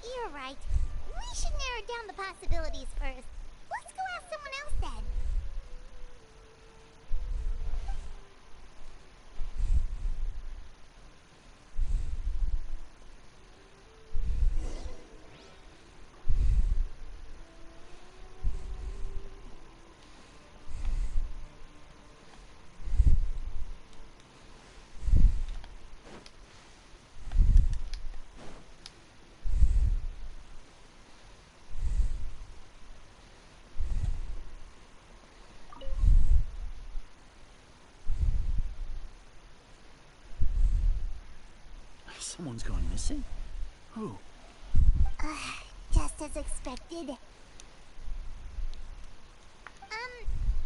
You're right. We should narrow down the possibilities first. Let's go ask someone else then. Someone's gone missing? Who? Just as expected.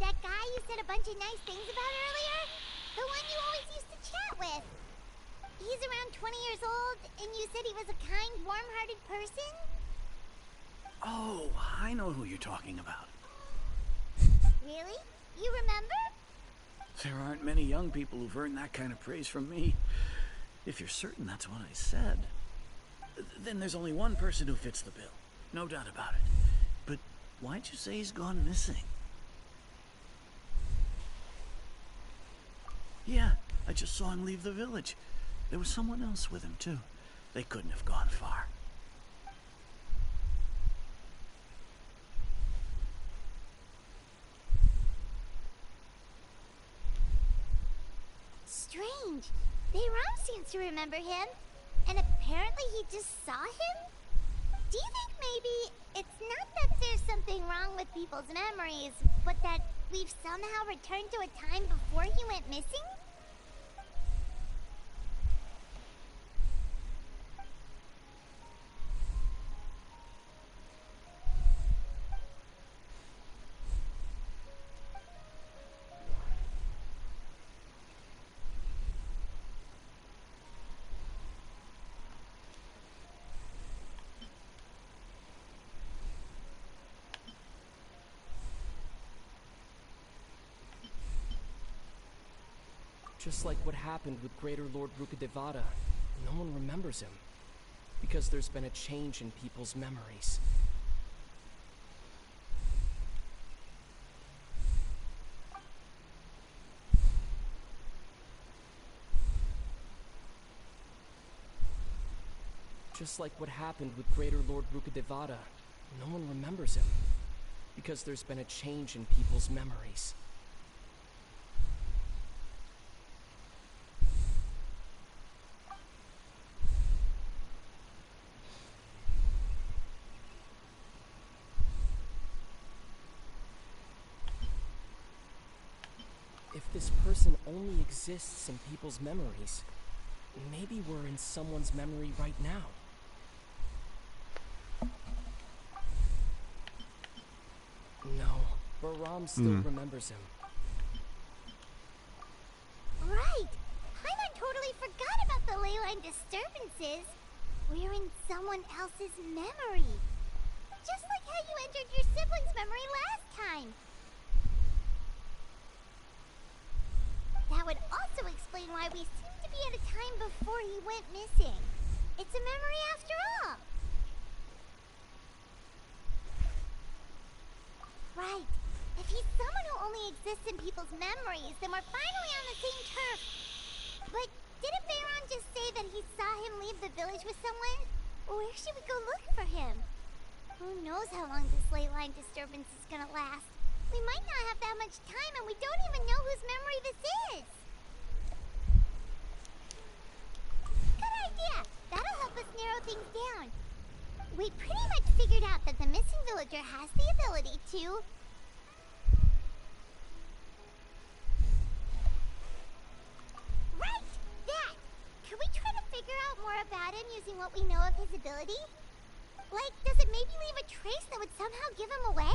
That guy you said a bunch of nice things about earlier? The one you always used to chat with. He's around 20 years old, and you said he was a kind, warm-hearted person? Oh, I know who you're talking about. Really? You remember? There aren't many young people who've earned that kind of praise from me. If you're certain that's what I said, then there's only one person who fits the bill. No doubt about it. But why'd you say he's gone missing? Yeah, I just saw him leave the village. There was someone else with him, too. They couldn't have gone far. Strange. Bayram seems to remember him. And apparently he just saw him? Do you think maybe it's not that there's something wrong with people's memories, but that we've somehow returned to a time before he went missing? Just like what happened with Greater Lord Rukadevada, no one remembers him. Because there's been a change in people's memories. Just like what happened with Greater Lord Rukadevada, no one remembers him. Because there's been a change in people's memories. If this person only exists in people's memories, maybe we're in someone's memory right now. No, Baram still remembers him. Right! Paimon totally forgot about the ley line disturbances. We're in someone else's memory. Just like how you entered your sibling's memory last time. That would also explain why we seem to be at a time before he went missing. It's a memory after all. Right. If he's someone who only exists in people's memories, then we're finally on the same turf. But didn't Bayron just say that he saw him leave the village with someone? Where should we go look for him? Who knows how long this ley line disturbance is gonna last? We might not have that much time, and we don't even know whose memory this is. Good idea. That'll help us narrow things down. We pretty much figured out that the missing villager has the ability to... Right! That! Can we try to figure out more about him using what we know of his ability? Like, does it maybe leave a trace that would somehow give him away?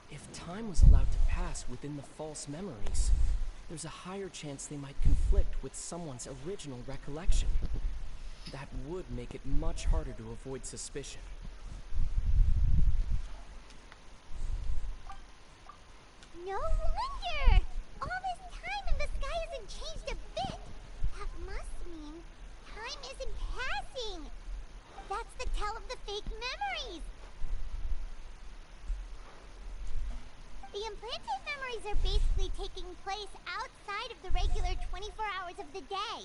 If time was allowed to pass within the false memories, there's a higher chance they might conflict with someone's original recollection. That would make it much harder to avoid suspicion. No wonder! All this time and the sky hasn't changed a bit! That must mean time isn't passing! That's the tell of the fake memories! The implanted memories are basically taking place outside of the regular 24 hours of the day.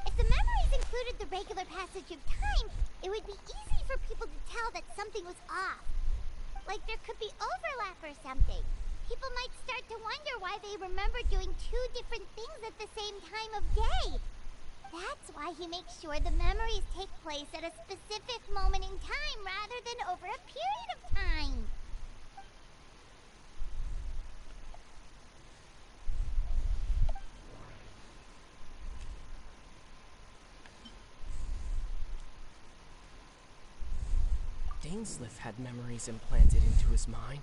If the memories included the regular passage of time, it would be easy for people to tell that something was off. Like there could be overlap or something. People might start to wonder why they remember doing two different things at the same time of day. That's why he makes sure the memories take place at a specific moment in time rather than over a period of time. Dainsleif had memories implanted into his mind.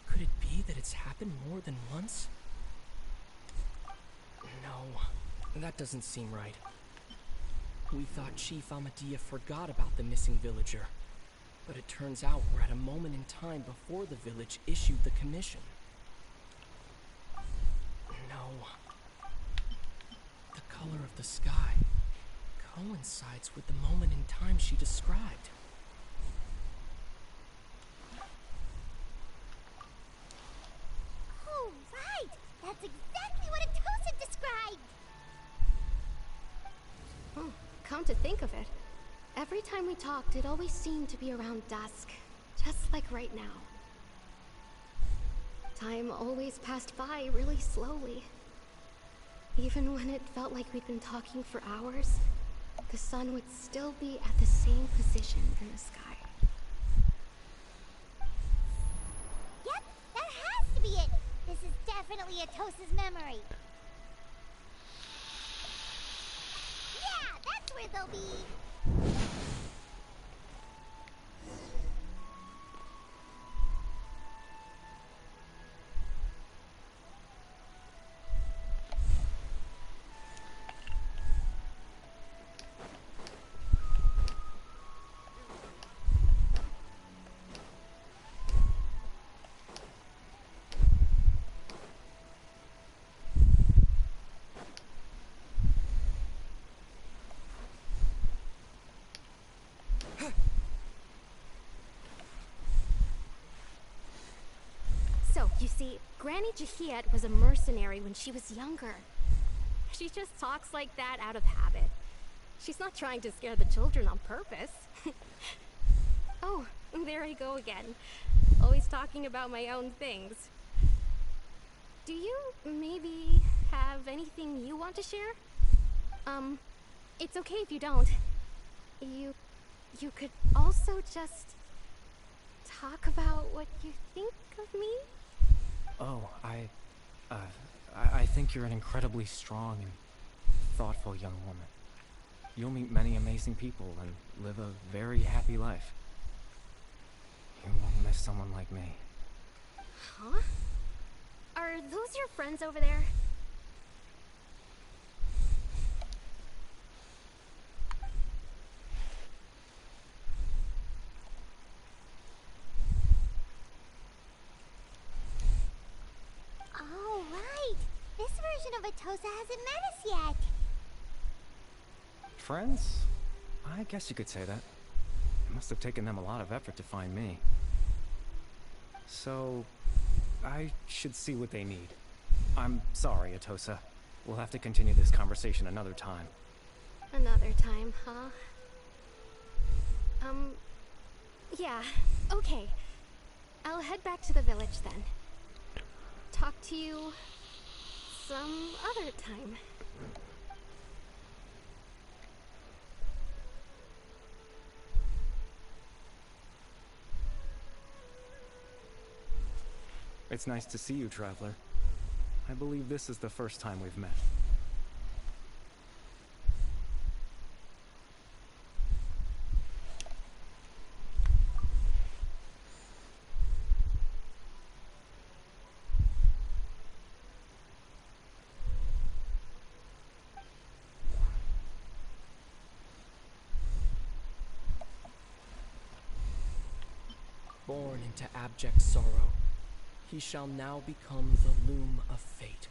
Could it be that it's happened more than once? No, that doesn't seem right. We thought Chief Amadea forgot about the missing villager, but it turns out we're at a moment in time before the village issued the commission. No. The color of the sky coincides with the moment in time she described. Oh, right! That's exactly what Atosa described! Oh, come to think of it, every time we talked, it always seemed to be around dusk, just like right now. Time always passed by really slowly. Even when it felt like we'd been talking for hours, the sun would still be at the same position in the sky. Yep, that has to be it! This is definitely Atosa's memory. Yeah, that's where they'll be. So, you see, Granny Jahiet was a mercenary when she was younger. She just talks like that out of habit. She's not trying to scare the children on purpose. Oh, there I go again. Always talking about my own things. Do you maybe have anything you want to share? It's okay if you don't. You could also just talk about what you think of me? Oh, I think you're an incredibly strong and thoughtful young woman. You'll meet many amazing people and live a very happy life. You won't miss someone like me. Huh? Are those your friends over there? Oh, right! This version of Atosa hasn't met us yet. Friends? I guess you could say that. It must have taken them a lot of effort to find me. So, I should see what they need. I'm sorry, Atosa. We'll have to continue this conversation another time. Another time, huh? Yeah, okay. I'll head back to the village then. Talk to you some other time. It's nice to see you, Traveler. I believe this is the first time we've met. Born into abject sorrow, he shall now become the loom of fate.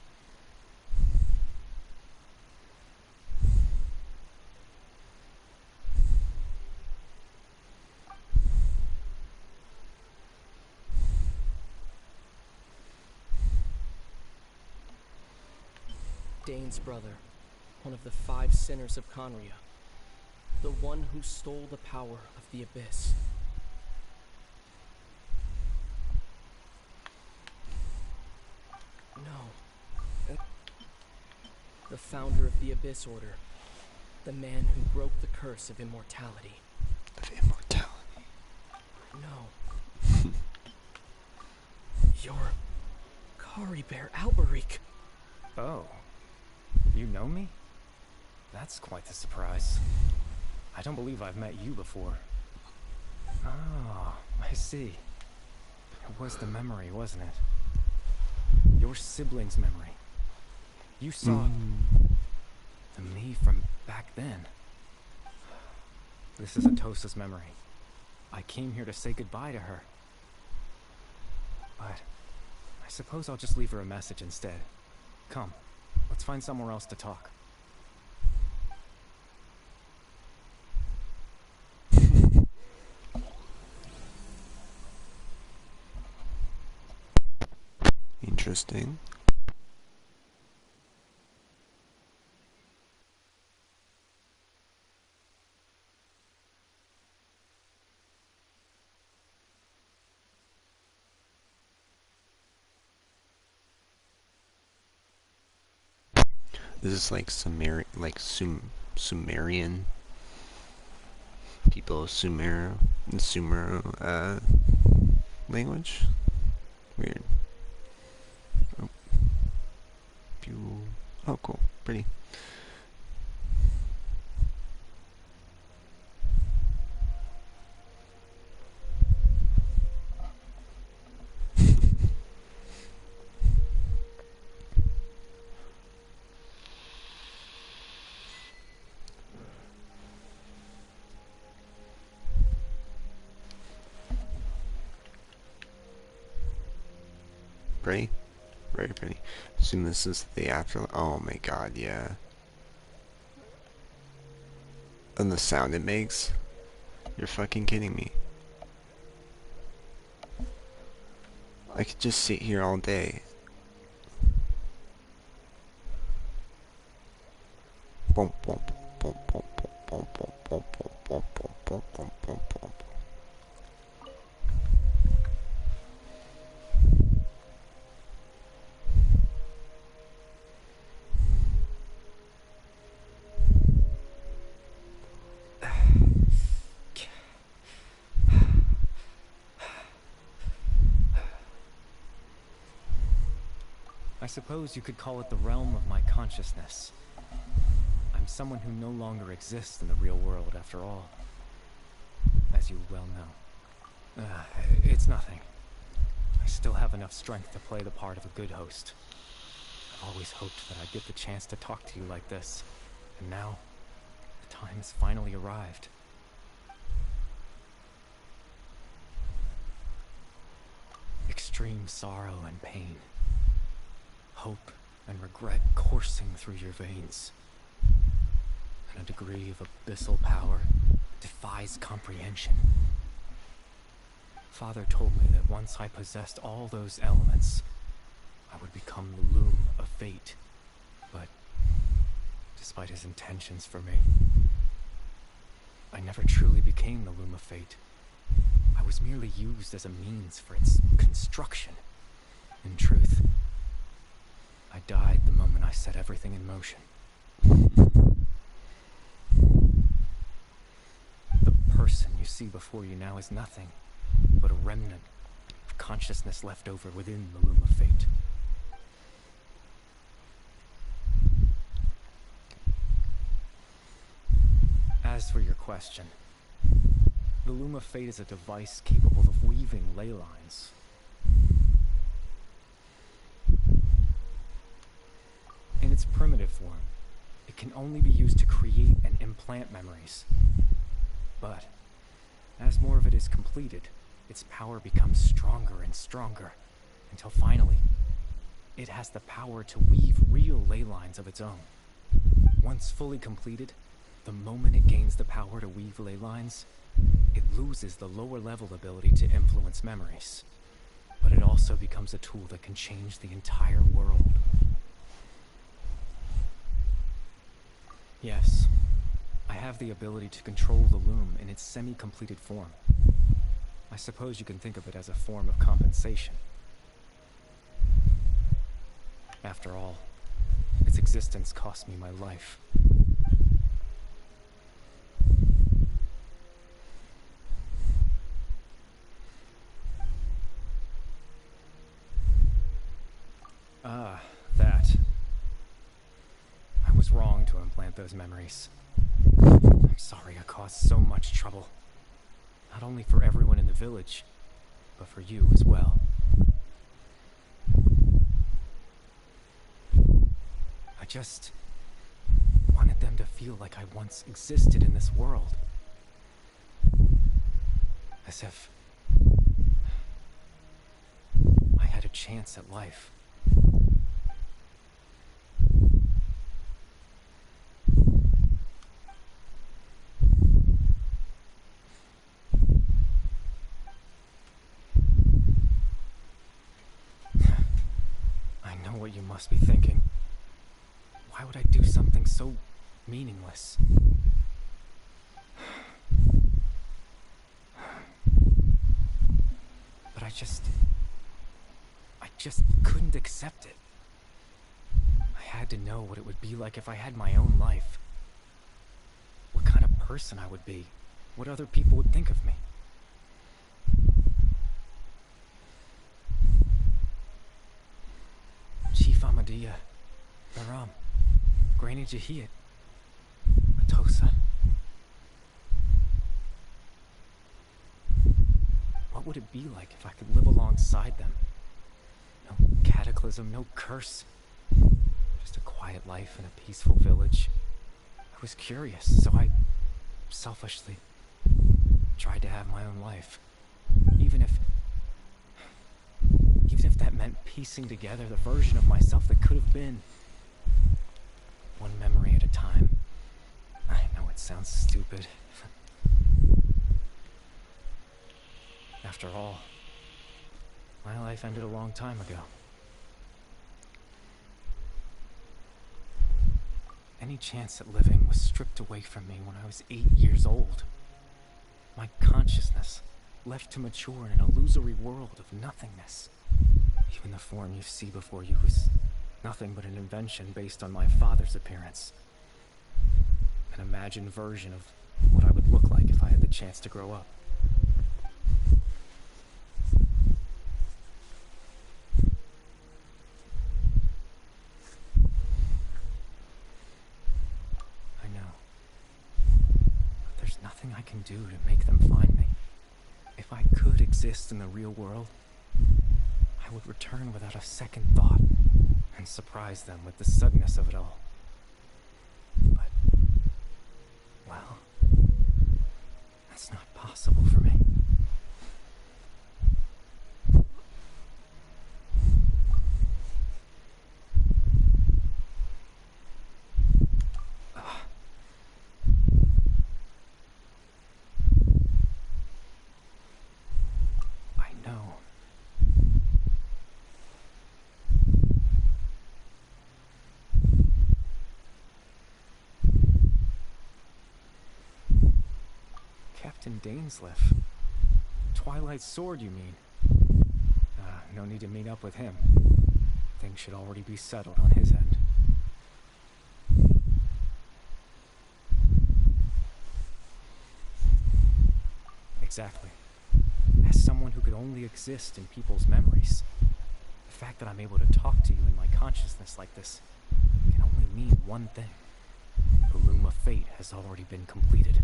Dane's brother, one of the 5 sinners of Conria, the one who stole the power of the Abyss. the founder of the Abyss Order, the man who broke the curse of immortality. Of immortality? No. You're Kari Bear Alberic. Oh. You know me? That's quite the surprise. I don't believe I've met you before. Oh, I see. It was the memory, wasn't it? Your sibling's memory. You saw the me from back then. This is Atosa's memory. I came here to say goodbye to her. But I suppose I'll just leave her a message instead. Come, let's find somewhere else to talk. Interesting. This is like Sumerian people, Sumer language. Weird. Oh. Oh, cool. Pretty. Pretty? Very pretty. Assume this is the after. Oh my god, yeah. And the sound it makes? You're fucking kidding me. I could just sit here all day. Boom, boom, boom, boom, boom, boom, boom, boom, boom, boom, boom, boom, boom, boom. I suppose you could call it the realm of my consciousness. I'm someone who no longer exists in the real world, after all. As you well know. It's nothing. I still have enough strength to play the part of a good host. I've always hoped that I'd get the chance to talk to you like this. And now, the time has finally arrived. Extreme sorrow and pain. Hope and regret coursing through your veins. And a degree of abyssal power defies comprehension. Father told me that once I possessed all those elements, I would become the loom of fate. But despite his intentions for me, I never truly became the loom of fate. I was merely used as a means for its construction. In truth, I died the moment I set everything in motion. The person you see before you now is nothing but a remnant of consciousness left over within the loom of fate. As for your question, the loom of fate is a device capable of weaving ley lines. In its primitive form, it can only be used to create and implant memories. But as more of it is completed, its power becomes stronger and stronger, until finally, it has the power to weave real ley lines of its own. Once fully completed, the moment it gains the power to weave ley lines, it loses the lower level ability to influence memories. But it also becomes a tool that can change the entire world. Yes, I have the ability to control the loom in its semi-completed form. I suppose you can think of it as a form of compensation. After all, it's its existence cost me my life. That. I was wrong to implant those memories. I'm sorry I caused so much trouble. Not only for everyone in the village, but for you as well. I just wanted them to feel like I once existed in this world. As if I had a chance at life. I know what you must be thinking. Why would I do something so meaningless? But I just couldn't accept it. I had to know what it would be like if I had my own life. What kind of person I would be. What other people would think of me. Chief Amadea, Naram, Granny Jahiyat, Atosa. What would it be like if I could live alongside them? No cataclysm, no curse. Just a quiet life in a peaceful village. I was curious, so I selfishly tried to have my own life. Even if that meant piecing together the version of myself that could have been. One memory at a time. I know it sounds stupid. After all, my life ended a long time ago. Any chance at living was stripped away from me when I was 8 years old. My consciousness left to mature in an illusory world of nothingness. Even the form you see before you was nothing but an invention based on my father's appearance. An imagined version of what I would look like if I had the chance to grow up. I know. But there's nothing I can do to make them find me. If I could exist in the real world, I would return without a second thought and surprise them with the suddenness of it all. But, well, that's not possible for me. I know. Captain Dainsleif. Twilight Sword, you mean? No need to meet up with him. Things should already be settled on his end. Exactly. As someone who could only exist in people's memories, the fact that I'm able to talk to you in my consciousness like this can only mean one thing. The loom of fate has already been completed.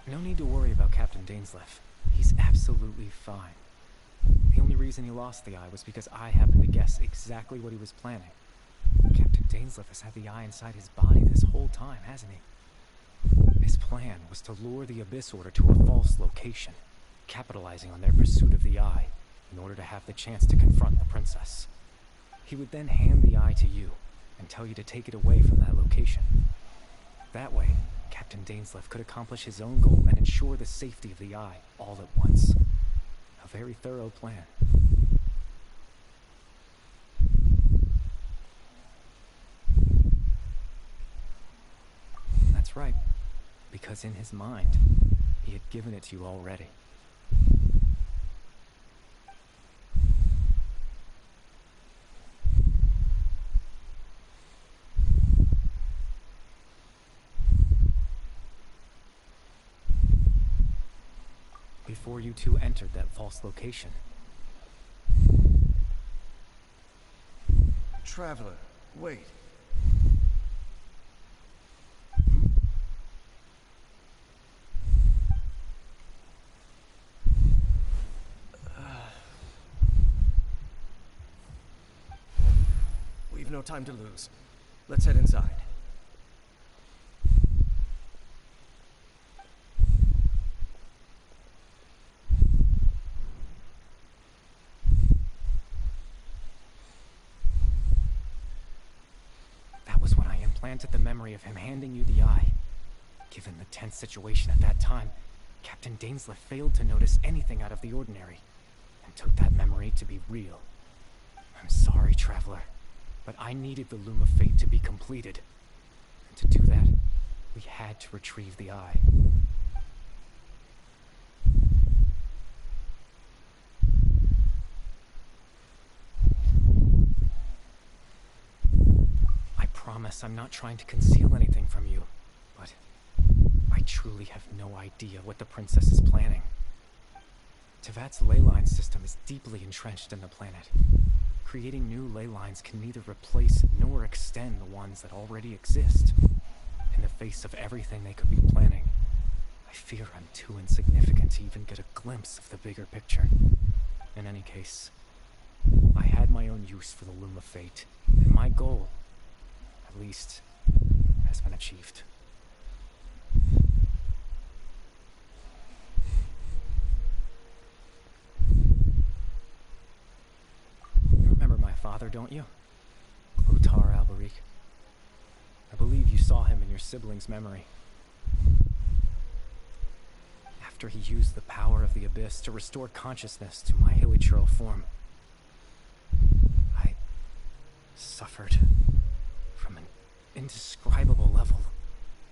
No need to worry about Captain Dainsleif. He's absolutely fine. The only reason he lost the eye was because I happened to guess exactly what he was planning. Captain Dainsleif has had the eye inside his body this whole time, hasn't he? His plan was to lure the Abyss Order to a false location, capitalizing on their pursuit of the eye in order to have the chance to confront the princess. He would then hand the eye to you and tell you to take it away from that location. That way, Captain Dainsleif could accomplish his own goal and ensure the safety of the eye all at once. A very thorough plan. That's right. Because in his mind, he had given it to you already. Before you two entered that false location. Traveler, wait. We've no time to lose. Let's head inside. That was when I implanted the memory of him handing you the eye. Given the tense situation at that time, Captain Dainsleif failed to notice anything out of the ordinary, and took that memory to be real. I'm sorry, Traveler, but I needed the Loom of Fate to be completed. And to do that, we had to retrieve the eye. I promise I'm not trying to conceal anything from you, but I truly have no idea what the princess is planning. Tevat's ley line system is deeply entrenched in the planet. Creating new ley lines can neither replace nor extend the ones that already exist. In the face of everything they could be planning, I fear I'm too insignificant to even get a glimpse of the bigger picture. In any case, I had my own use for the Loom of Fate, and my goal, at least, has been achieved. You remember my father, don't you? Clotar Alberic. I believe you saw him in your sibling's memory. After he used the power of the Abyss to restore consciousness to my hilichurl form, I suffered from an indescribable level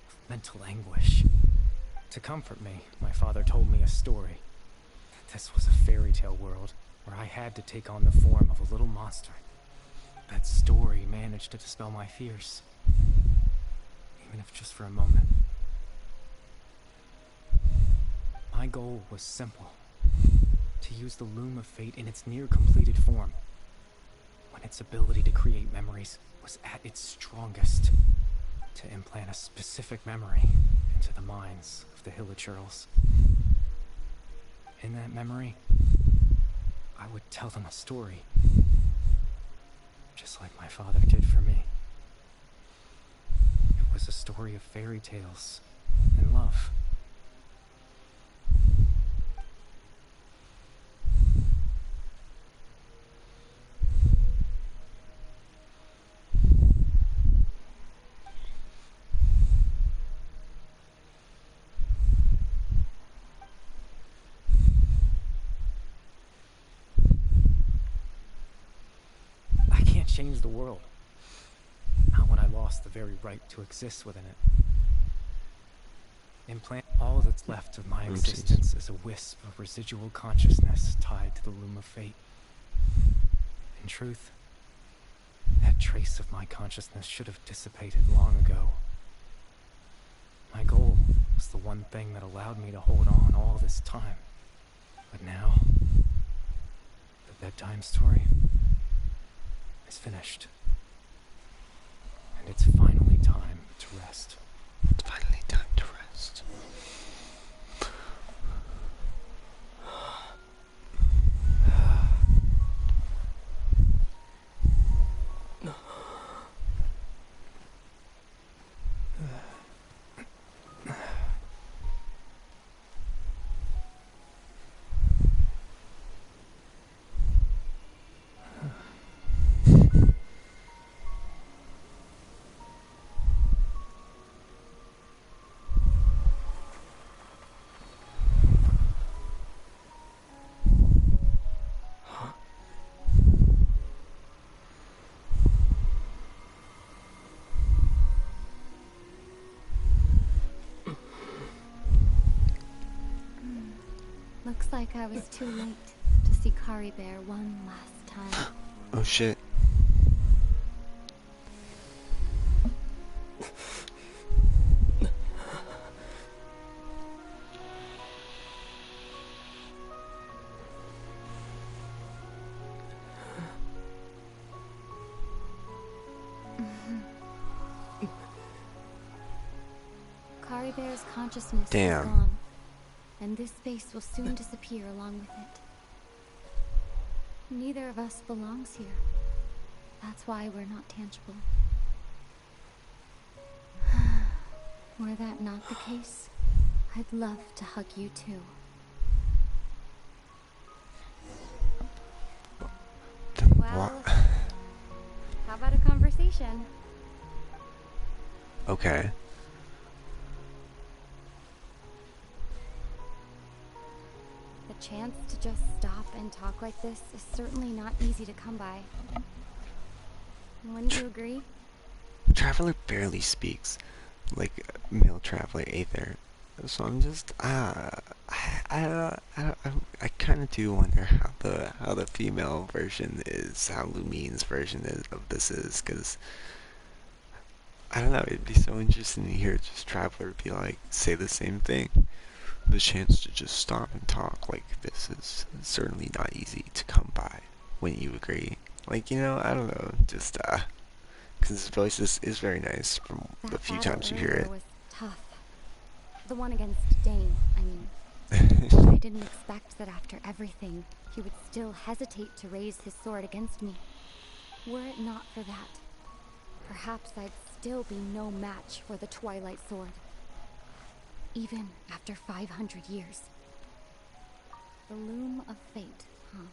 of mental anguish. To comfort me, my father told me a story. This was a fairy tale world where I had to take on the form of a little monster. That story managed to dispel my fears, even if just for a moment. My goal was simple: to use the Loom of Fate in its near-completed form, when its ability to create memories was at its strongest, to implant a specific memory into the minds of the hilichurls. In that memory, I would tell them a story, just like my father did for me. It was a story of fairy tales and love. Change the world. Not when I lost the very right to exist within it. Implant all that's left of my existence is a wisp of residual consciousness tied to the Loom of Fate. In truth, that trace of my consciousness should have dissipated long ago. My goal was the one thing that allowed me to hold on all this time. But now, the bedtime story is finished. And it's finally time to rest. It's finally time to rest. like I was too late to see Kari Bear one last time. Oh shit. Kari Bear's consciousness Damn. is gone, and this space will soon disappear along with it. Neither of us belongs here. That's why we're not tangible. Were that not the case, I'd love to hug you too. Well, how about a conversation? Okay. The chance to just stop and talk like this is certainly not easy to come by. Wouldn't you agree? Traveler barely speaks like a male traveler either. So I'm just I kind of do wonder how the female version is, how Lumine's version of this is, because I don't know, it'd be so interesting to hear just Traveler be like, say the same thing. The chance to just stop and talk like this is certainly not easy to come by. Wouldn't you agree? Like, you know, I don't know, just because his voice is very nice from the few times you hear it. Was tough. The one against Dane, I mean. I didn't expect that after everything, he would still hesitate to raise his sword against me. Were it not for that, perhaps I'd still be no match for the Twilight Sword. Even after 500 years. The loom of fate, huh?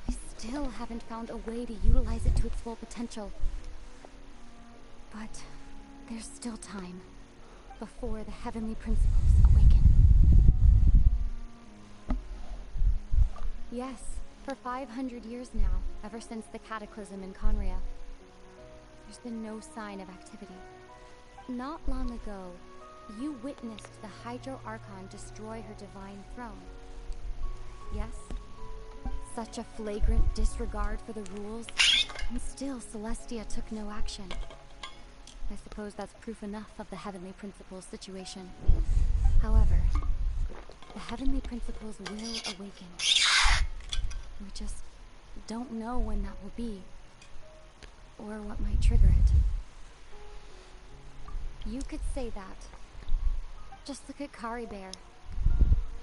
I still haven't found a way to utilize it to its full potential. But there's still time before the heavenly principles awaken. Yes, for 500 years now, ever since the cataclysm in Conria, there's been no sign of activity. Not long ago, you witnessed the Hydro Archon destroy her divine throne. Yes? Such a flagrant disregard for the rules, and still Celestia took no action. I suppose that's proof enough of the Heavenly Principles situation. However, the Heavenly Principles will awaken. We just don't know when that will be, or what might trigger it. You could say that. Just look at Kari Bear.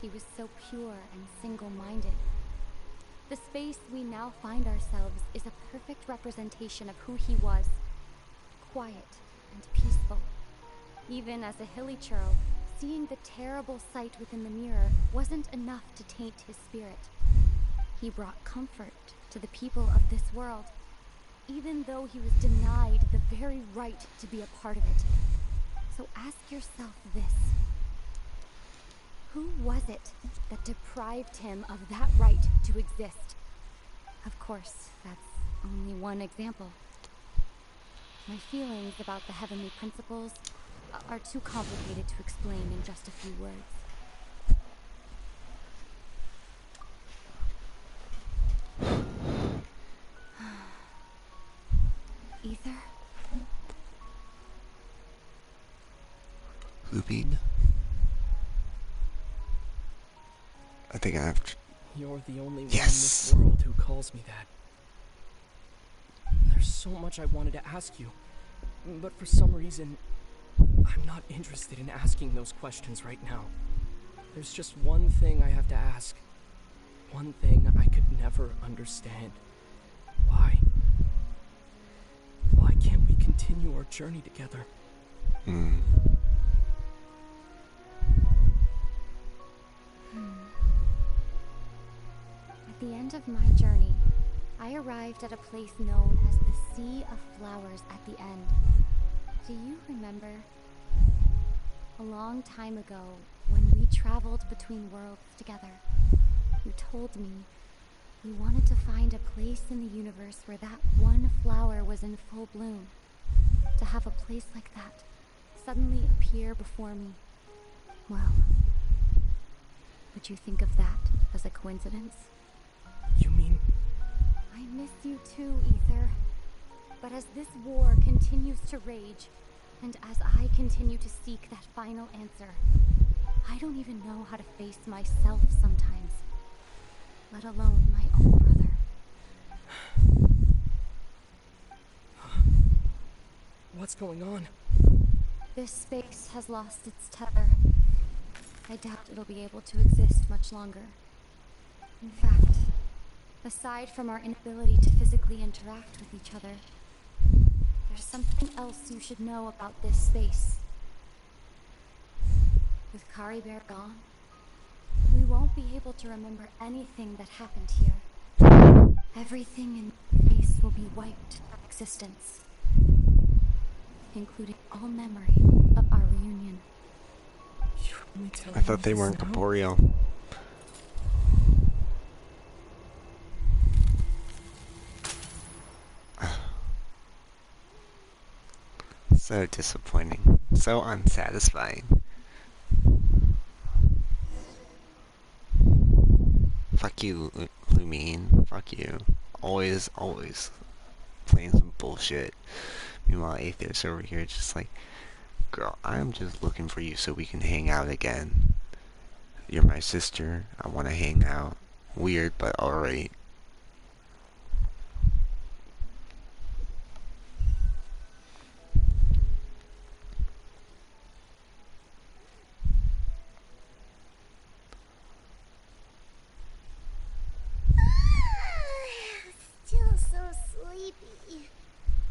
He was so pure and single-minded. The space we now find ourselves is a perfect representation of who he was. Quiet and peaceful. Even as a hilly churl, seeing the terrible sight within the mirror wasn't enough to taint his spirit. He brought comfort to the people of this world, even though he was denied the very right to be a part of it. So ask yourself this. Who was it that deprived him of that right to exist? Of course, that's only one example. My feelings about the Heavenly Principles are too complicated to explain in just a few words. Ether? Lupine? I think I have to... You're the only one Yes! in this world who calls me that. There's so much I wanted to ask you, but for some reason, I'm not interested in asking those questions right now. There's just one thing I have to ask. One thing I could never understand. Why? Why can't we continue our journey together? At the end of my journey, I arrived at a place known as the Sea of Flowers at the end. Do you remember? A long time ago, when we traveled between worlds together, you told me you wanted to find a place in the universe where that one flower was in full bloom. To have a place like that suddenly appear before me. Well, Would you think of that as a coincidence? You mean... I miss you too, Ether. But as this war continues to rage, and as I continue to seek that final answer, I don't even know how to face myself sometimes, let alone my own brother. What's going on? This space has lost its tether. I doubt it'll be able to exist much longer. In fact, aside from our inability to physically interact with each other, there's something else you should know about this space. With Kari Bear gone, we won't be able to remember anything that happened here. Everything in the space will be wiped from existence, including all memory of our reunion. I thought they weren't corporeal. So disappointing. So unsatisfying. Fuck you, Lumine. Fuck you. Always playing some bullshit. Meanwhile, Atheist over here just like, girl, I'm just looking for you so we can hang out again. You're my sister. I want to hang out. Weird, but alright. Still so sleepy.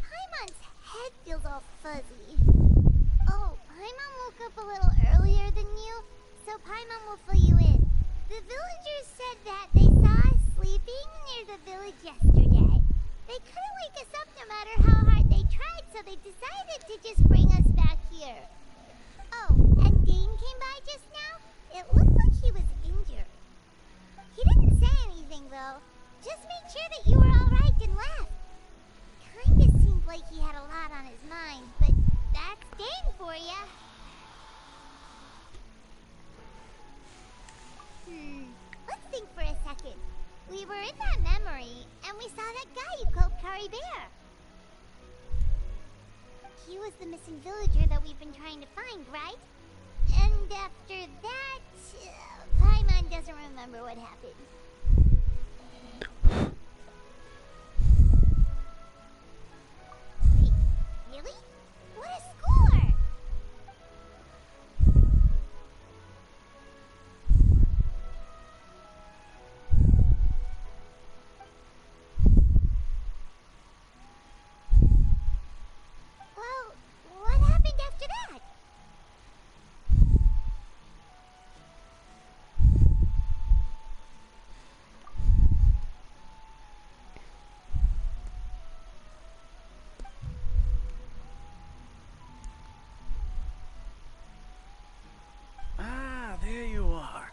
Paimon's head feels all fuzzy. Oh, Paimon woke up a little earlier than you, so Paimon will fill you in. The villagers said that they saw us sleeping near the village yesterday. They couldn't wake us up no matter how hard they tried, so they decided to just bring us back here. Oh, and Dane came by just now. It looked like he was injured. He didn't say anything, though. Just made sure that you were alright and left. Kinda seemed like he had a lot on his mind, but that's Dane for ya. Let's think for a second. We were in that memory, and we saw that guy you called Kari Bear. He was the missing villager that we've been trying to find, right? And after that, Paimon doesn't remember what happened. Wait, really? What a score! Well, what happened after that? Ah, there you are.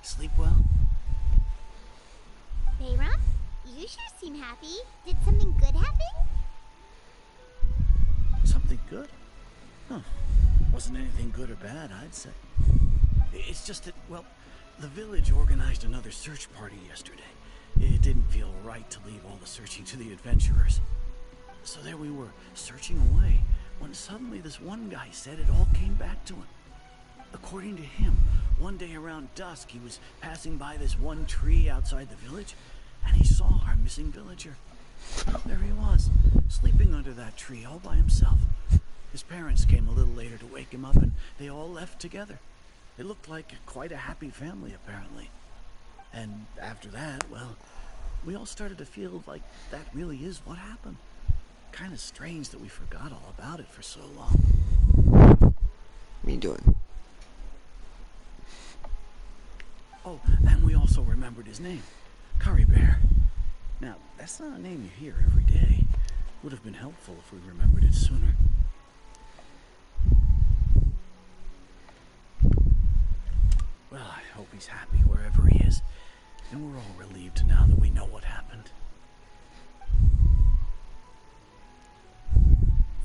Sleep well? Bayram, you sure seem happy. Did something good happen? Something good? Huh. Wasn't anything good or bad, I'd say. It's just that, well, the village organized another search party yesterday. It didn't feel right to leave all the searching to the adventurers. So there we were, searching away, when suddenly this one guy said it all came back to him. According to him, one day around dusk, he was passing by this one tree outside the village, and he saw our missing villager. There he was, sleeping under that tree all by himself. His parents came a little later to wake him up, and they all left together. It looked like quite a happy family, apparently. And after that, well, we all started to feel like that really is what happened. Kind of strange that we forgot all about it for so long. What are you doing? Oh, and we also remembered his name, Kari Bear. Now, that's not a name you hear every day. Would have been helpful if we remembered it sooner. Well, I hope he's happy wherever he is. And we're all relieved now that we know what happened.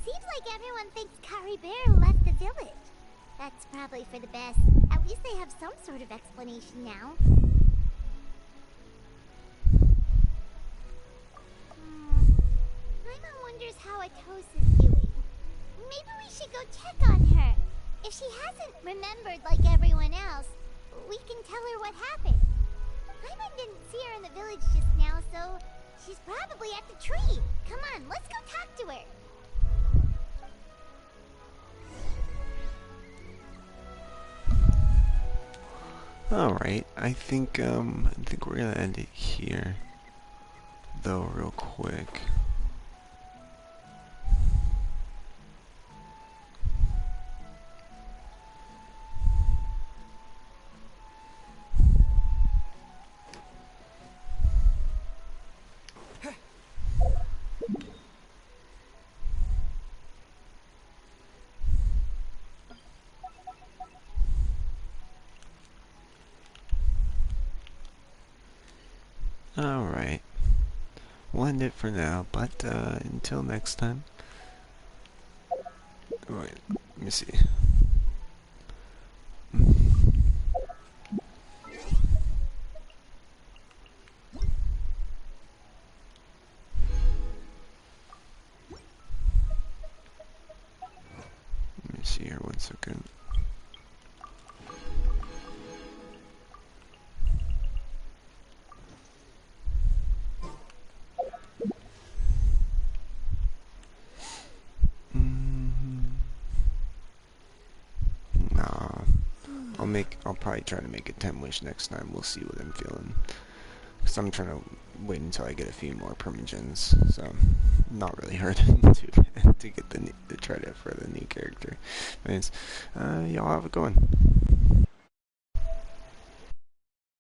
Seems like everyone thinks Kari Bear left the village. That's probably for the best. At least they have some sort of explanation now. Paimon wonders how Atos is doing. Maybe we should go check on her. If she hasn't remembered like everyone else, we can tell her what happened. Paimon didn't see her in the village just now, so she's probably at the tree. Come on, let's go talk to her. Alright, I think we're gonna end it here, though, real quick. Alright, we'll end it for now, but until next time. Wait, let me see. Let me see here 1 second. I'll probably try to make a 10 wish next time. We'll see what I'm feeling. Because I'm trying to wait until I get a few more permagens. So, not really hurting to get the try to for the new character. Anyways, y'all have a good one.